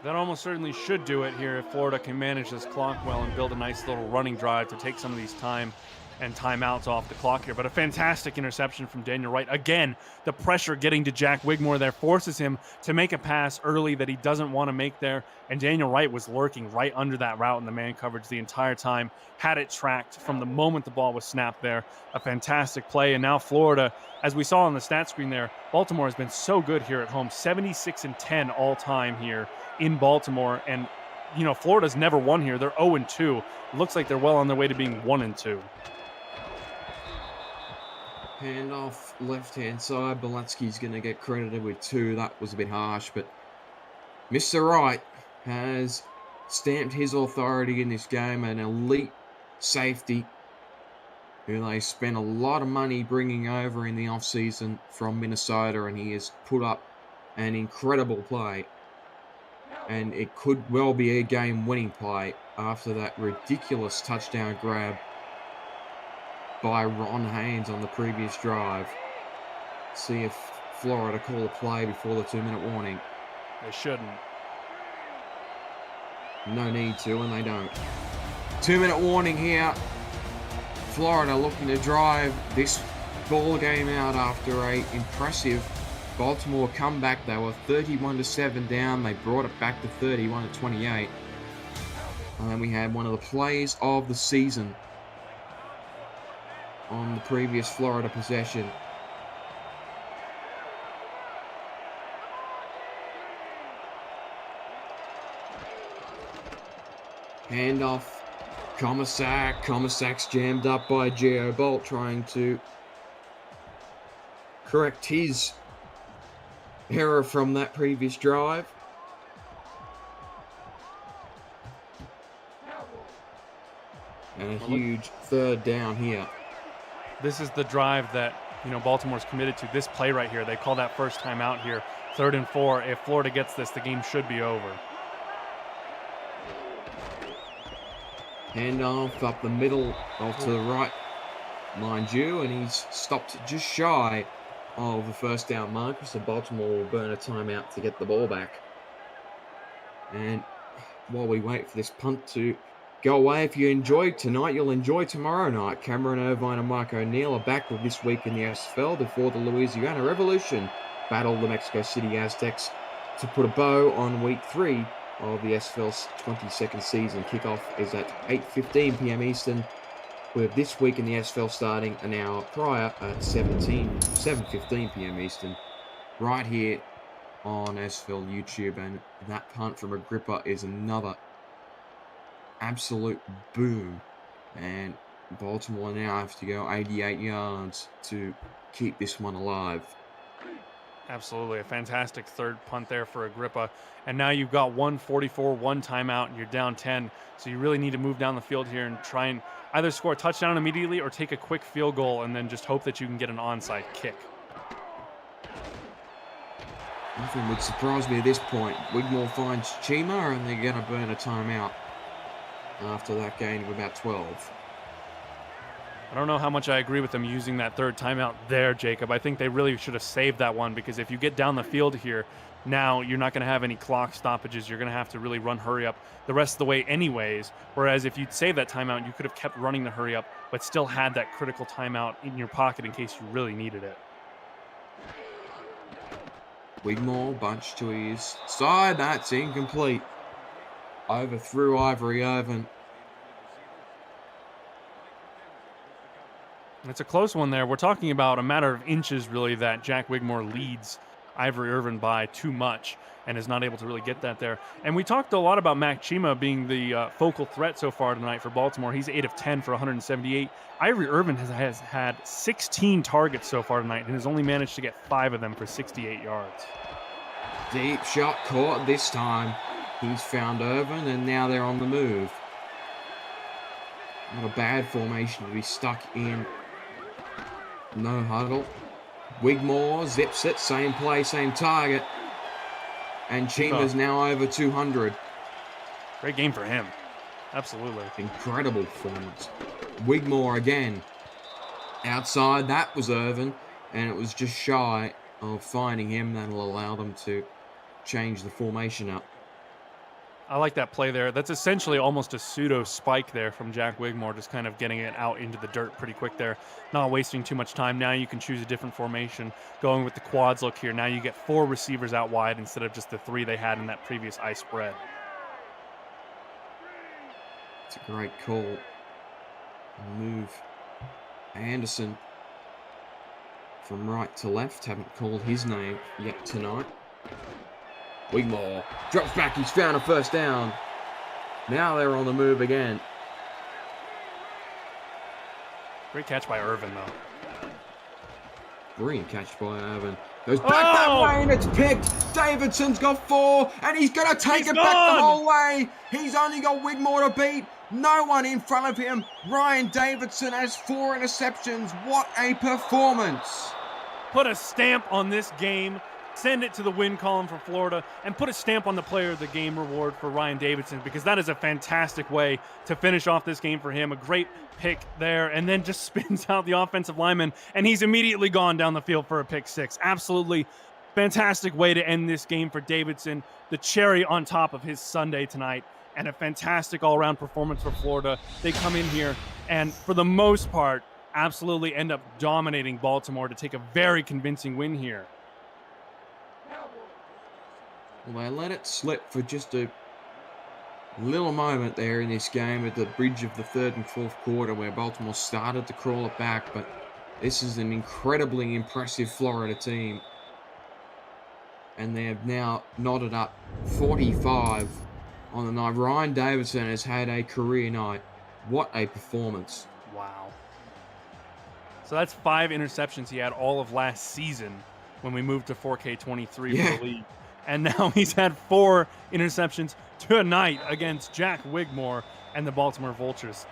That almost certainly should do it here if Florida can manage this clock well and build a nice little running drive to take some of these time and timeouts off the clock here. But a fantastic interception from Daniel Wright. Again, the pressure getting to Jack Wigmore there forces him to make a pass early that he doesn't want to make there. And Daniel Wright was lurking right under that route in the man coverage the entire time. Had it tracked from the moment the ball was snapped there. A fantastic play. And now Florida, as we saw on the stat screen there, Baltimore has been so good here at home. 76-10 all time here in Baltimore. And, you know, Florida's never won here. They're 0-2. Looks like they're well on their way to being 1-2. Hand off left-hand side. Boletsky's going to get credited with 2. That was a bit harsh, but Mr. Wright has stamped his authority in this game. An elite safety who they spent a lot of money bringing over in the offseason from Minnesota, and he has put up an incredible play. And it could well be a game-winning play after that ridiculous touchdown grab by Ron Haynes on the previous drive. See if Florida call a play before the 2-minute warning. They shouldn't. No need to, and they don't. 2-minute warning here. Florida looking to drive this ball game out after a impressive Baltimore comeback. They were 31-7 down. They brought it back to 31-28. And then we had one of the plays of the season on the previous Florida possession. Handoff. Comissac. Commissac's jammed up by Geo Bolt, trying to correct his error from that previous drive. And a huge third down here. This is the drive that, you know, Baltimore's committed to. This play right here, they call that first time out here. 3rd and 4. If Florida gets this, the game should be over. Handoff up the middle, off to the right, mind you, and he's stopped just shy of the first down marker, so Baltimore will burn a timeout to get the ball back. And while we wait for this punt to go away, if you enjoyed tonight, you'll enjoy tomorrow night. Cameron Irvine and Mike O'Neill are back with This Week in the SFL before the Louisiana Revolution battle the Mexico City Aztecs to put a bow on week 3 of the SFL's 22nd season. Kickoff is at 8:15 p.m. Eastern, with This Week in the SFL starting an hour prior at 7:15 p.m. Eastern, right here on SFL YouTube. And that punt from Agrippa is another absolute boom, and Baltimore now have to go 88 yards to keep this one alive. Absolutely. A fantastic third punt there for Agrippa. And now you've got 1:44, 1 timeout, and you're down 10. So you really need to move down the field here and try and either score a touchdown immediately or take a quick field goal and then just hope that you can get an onside kick. Nothing would surprise me at this point. Wigmore finds Chima, and they're going to burn a timeout after that gain of about 12. I don't know how much I agree with them using that third timeout there, Jacob. I think they really should have saved that one, because if you get down the field here, now you're not going to have any clock stoppages. You're going to have to really run hurry up the rest of the way anyways. Whereas if you'd save that timeout, you could have kept running the hurry up, but still had that critical timeout in your pocket in case you really needed it. Wigmore bunch to his side. That's incomplete. Overthrew Ivory Irvin. It's a close one there. We're talking about a matter of inches, really, that Jack Wigmore leads Ivory Irvin by too much and is not able to really get that there. And we talked a lot about Mac Chima being the focal threat so far tonight for Baltimore. He's 8 of 10 for 178. Ivory Irvin has had 16 targets so far tonight and has only managed to get 5 of them for 68 yards. Deep shot caught this time. He's found Irvin, and now they're on the move. Not a bad formation to be stuck in. No huddle. Wigmore zips it. Same play, same target. And Chima's now over 200. Great game for him. Absolutely. Incredible performance. Wigmore again. Outside, that was Irvin. And it was just shy of finding him. That'll allow them to change the formation up. I like that play there. That's essentially almost a pseudo spike there from Jack Wigmore, just kind of getting it out into the dirt pretty quick there, not wasting too much time. Now you can choose a different formation, going with the quads look here. Now you get 4 receivers out wide instead of just the 3 they had in that previous I spread. It's a great call. Move Anderson from right to left. Haven't called his name yet tonight. Wigmore drops back. He's found a first down. Now they're on the move again. Great catch by Irvin, though. Brilliant catch by Irvin. Goes back that way, and it's picked. Davidson's got 4, and he's going to take it back the whole way. He's only got Wigmore to beat. No one in front of him. Ryan Davidson has 4 interceptions. What a performance. Put a stamp on this game. Send it to the win column for Florida, and put a stamp on the player of the game reward for Ryan Davidson, because that is a fantastic way to finish off this game for him. A great pick there, and then just spins out the offensive lineman, and he's immediately gone down the field for a pick 6. Absolutely fantastic way to end this game for Davidson. The cherry on top of his Sunday tonight, and a fantastic all-around performance for Florida. They come in here and, for the most part, absolutely end up dominating Baltimore to take a very convincing win here. Well, they let it slip for just a little moment there in this game at the bridge of the third and fourth quarter where Baltimore started to crawl it back, but this is an incredibly impressive Florida team. And they have now knotted up 45 on the night. Ryan Davidson has had a career night. What a performance. Wow. So that's 5 interceptions he had all of last season when we moved to 4K23 for the league. And now he's had 4 interceptions tonight against Jack Wigmore and the Baltimore Vultures.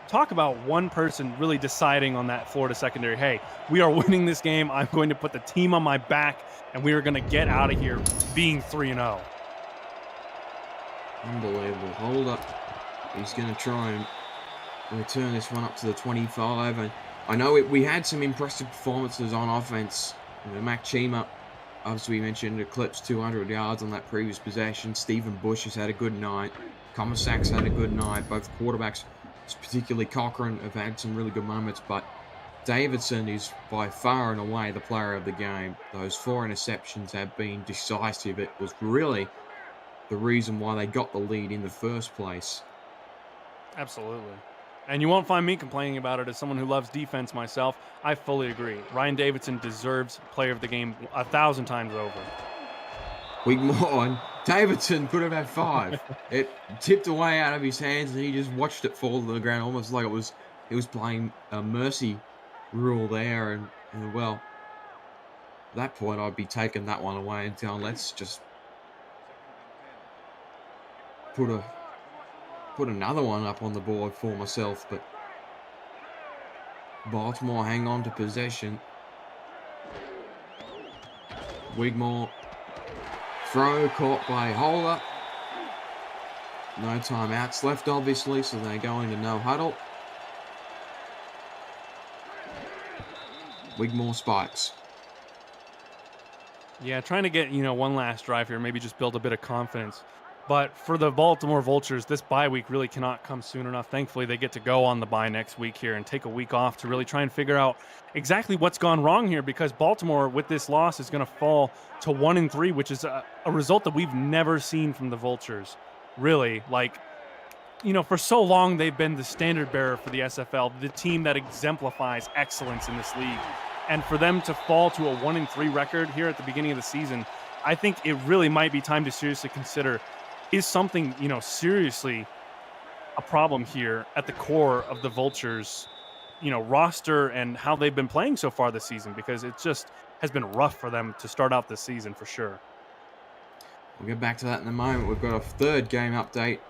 Talk about one person really deciding on that Florida secondary. Hey, we are winning this game. I'm going to put the team on my back, and we are going to get out of here being 3-0. Unbelievable. Hold up. He's going to try and return this one up to the 25. And I know we had some impressive performances on offense. Mac Chima, as we mentioned, eclipsed 200 yards on that previous possession. Stephen Bush has had a good night. Comissack's had a good night. Both quarterbacks, particularly Cochran, have had some really good moments. But Davidson is by far and away the player of the game. Those 4 interceptions have been decisive. It was really the reason why they got the lead in the first place. Absolutely. And you won't find me complaining about it as someone who loves defense myself. I fully agree. Ryan Davidson deserves player of the game 1,000 times over. Wigmore and Davidson could have had 5. It tipped away out of his hands and he just watched it fall to the ground almost like he was playing a mercy rule there. And well, at that point I'd be taking that one away and telling let's just put another one up on the board for myself, but Baltimore hang on to possession. Wigmore throw caught by Holder. No timeouts left, obviously, so they go into no huddle. Wigmore spikes. Yeah, trying to get, one last drive here, maybe just build a bit of confidence. But for the Baltimore Vultures, this bye week really cannot come soon enough. Thankfully, they get to go on the bye next week here and take a week off to really try and figure out exactly what's gone wrong here, because Baltimore, with this loss, is going to fall to 1-3, which is a result that we've never seen from the Vultures. Really, for so long, they've been the standard bearer for the SFL, the team that exemplifies excellence in this league. And for them to fall to a 1-3 record here at the beginning of the season, I think it really might be time to seriously consider, is something, seriously a problem here at the core of the Vultures, roster and how they've been playing so far this season, because it just has been rough for them to start out this season for sure. We'll get back to that in a moment. We've got a third game update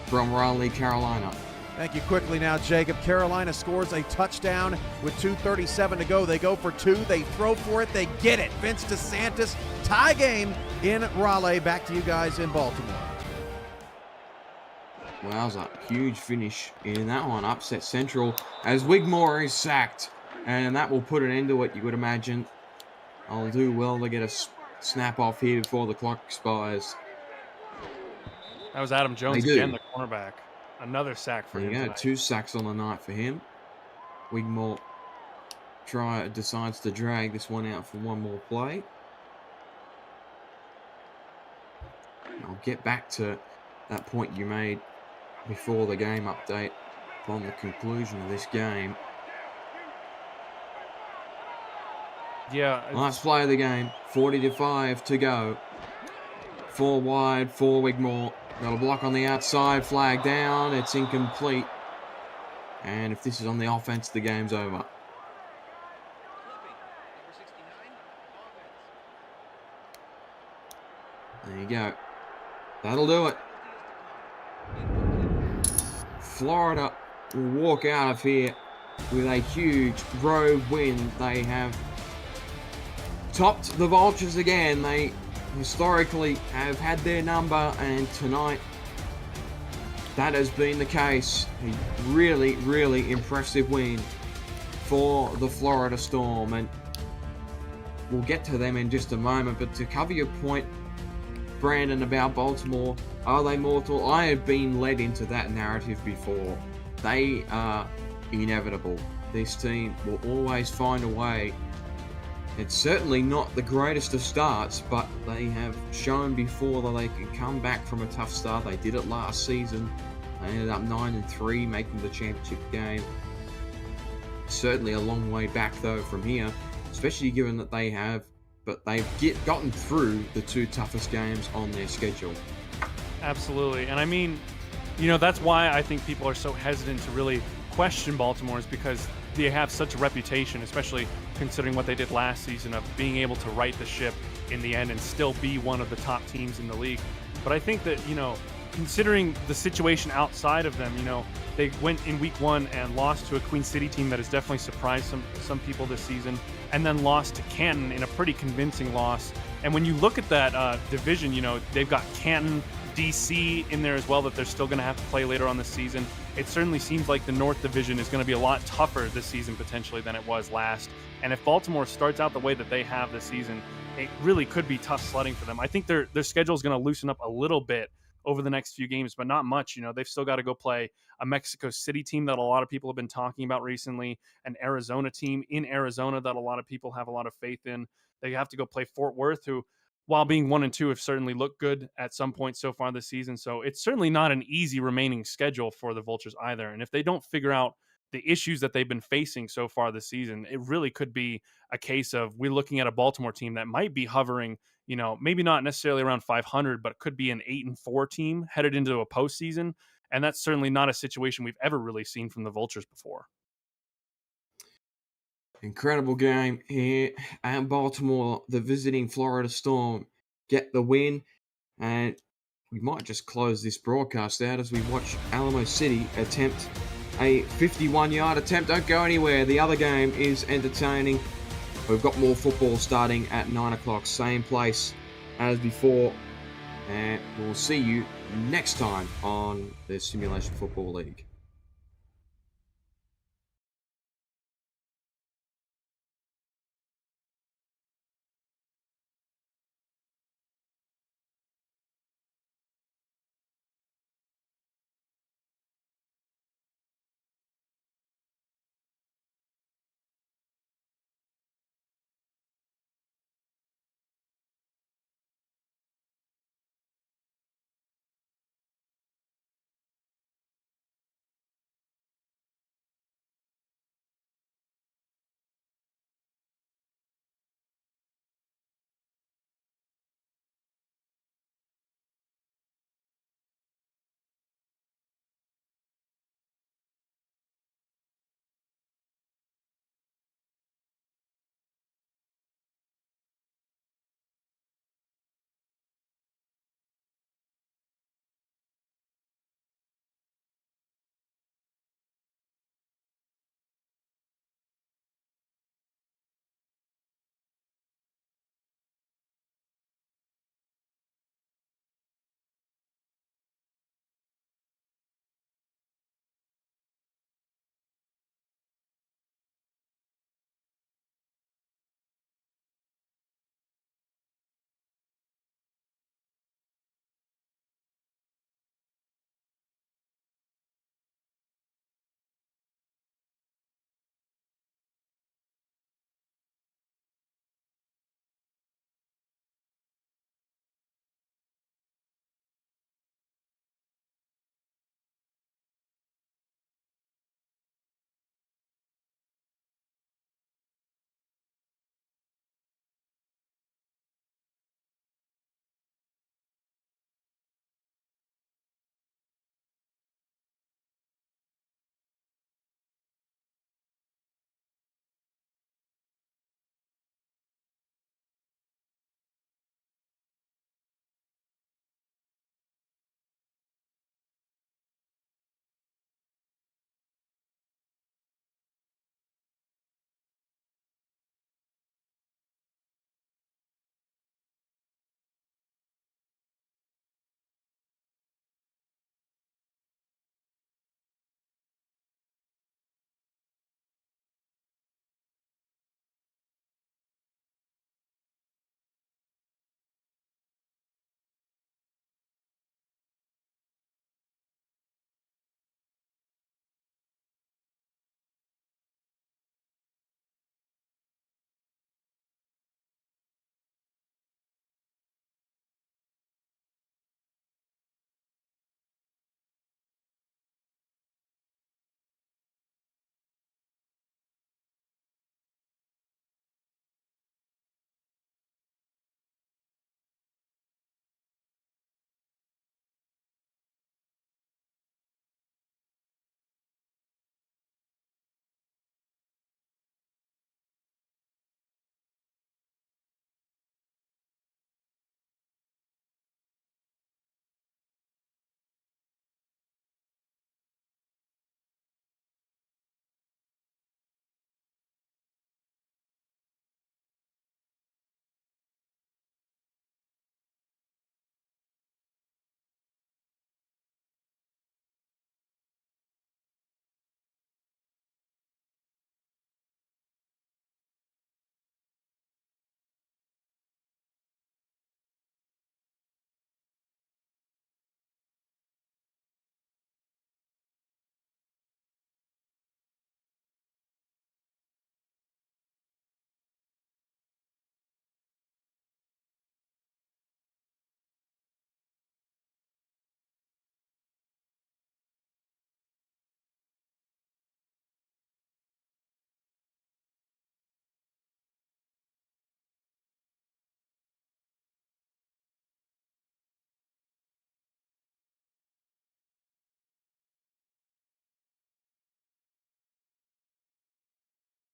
from Raleigh, Carolina. Thank you. Quickly now, Jacob. Carolina scores a touchdown with 2:37 to go. They go for 2. They throw for it. They get it. Vince DeSantis, tie game in Raleigh. Back to you guys in Baltimore. Wowza, huge finish in that one. Upset Central as Wigmore is sacked. And that will put an end to it, you would imagine. I'll do well to get a snap off here before the clock expires. That was Adam Jones again, the cornerback. Another sack for him tonight. 2 sacks on the night for him. Wigmore decides to drag this one out for one more play. I'll get back to that point you made before the game update upon the conclusion of this game. Yeah. Last play of the game, 40-5 to go. 4 wide for Wigmore. Got a block on the outside, flag down, it's incomplete. And if this is on the offense, the game's over. There you go. That'll do it. Florida will walk out of here with a huge road win. They have topped the Vultures again. They historically have had their number, and tonight that has been the case. A really, really impressive win for the Florida Storm. And we'll get to them in just a moment. But to cover your point, Brandon, about Baltimore, are they mortal? I have been led into that narrative before. They are inevitable. This team will always find a way. It's certainly not the greatest of starts, but they have shown before that they can come back from a tough start. They did it last season. They ended up 9-3, making the championship game. Certainly a long way back, though, from here, especially given that they've gotten through the two toughest games on their schedule. Absolutely. And I mean, that's why I think people are so hesitant to really question Baltimore, is because they have such a reputation, especially considering what they did last season, of being able to right the ship in the end and still be one of the top teams in the league. But I think that, considering the situation outside of them, they went in week 1 and lost to a Queen City team that has definitely surprised some people this season, and then lost to Canton in a pretty convincing loss. And when you look at that division, they've got Canton, DC in there as well, that they're still going to have to play later on this season. It certainly seems like the North Division is going to be a lot tougher this season potentially than it was last. And if Baltimore starts out the way that they have this season, it really could be tough sledding for them. I think their schedule is going to loosen up a little bit over the next few games, but not much. They've still got to go play a Mexico City team that a lot of people have been talking about recently, an Arizona team in Arizona that a lot of people have a lot of faith in. They have to go play Fort Worth, who, while being 1-2, have certainly looked good at some point so far this season. So it's certainly not an easy remaining schedule for the Vultures either. And if they don't figure out the issues that they've been facing so far this season, it really could be a case of we're looking at a Baltimore team that might be hovering, maybe not necessarily around 500, but could be an 8-4 team headed into a postseason. And that's certainly not a situation we've ever really seen from the Vultures before. Incredible game here at Baltimore. The visiting Florida Storm get the win, and we might just close this broadcast out as we watch Alamo City attempt a 51-yard attempt. Don't go anywhere. The other game is entertaining. We've got more football starting at 9 o'clock, same place as before, and we'll see you next time on the Simulation Football League.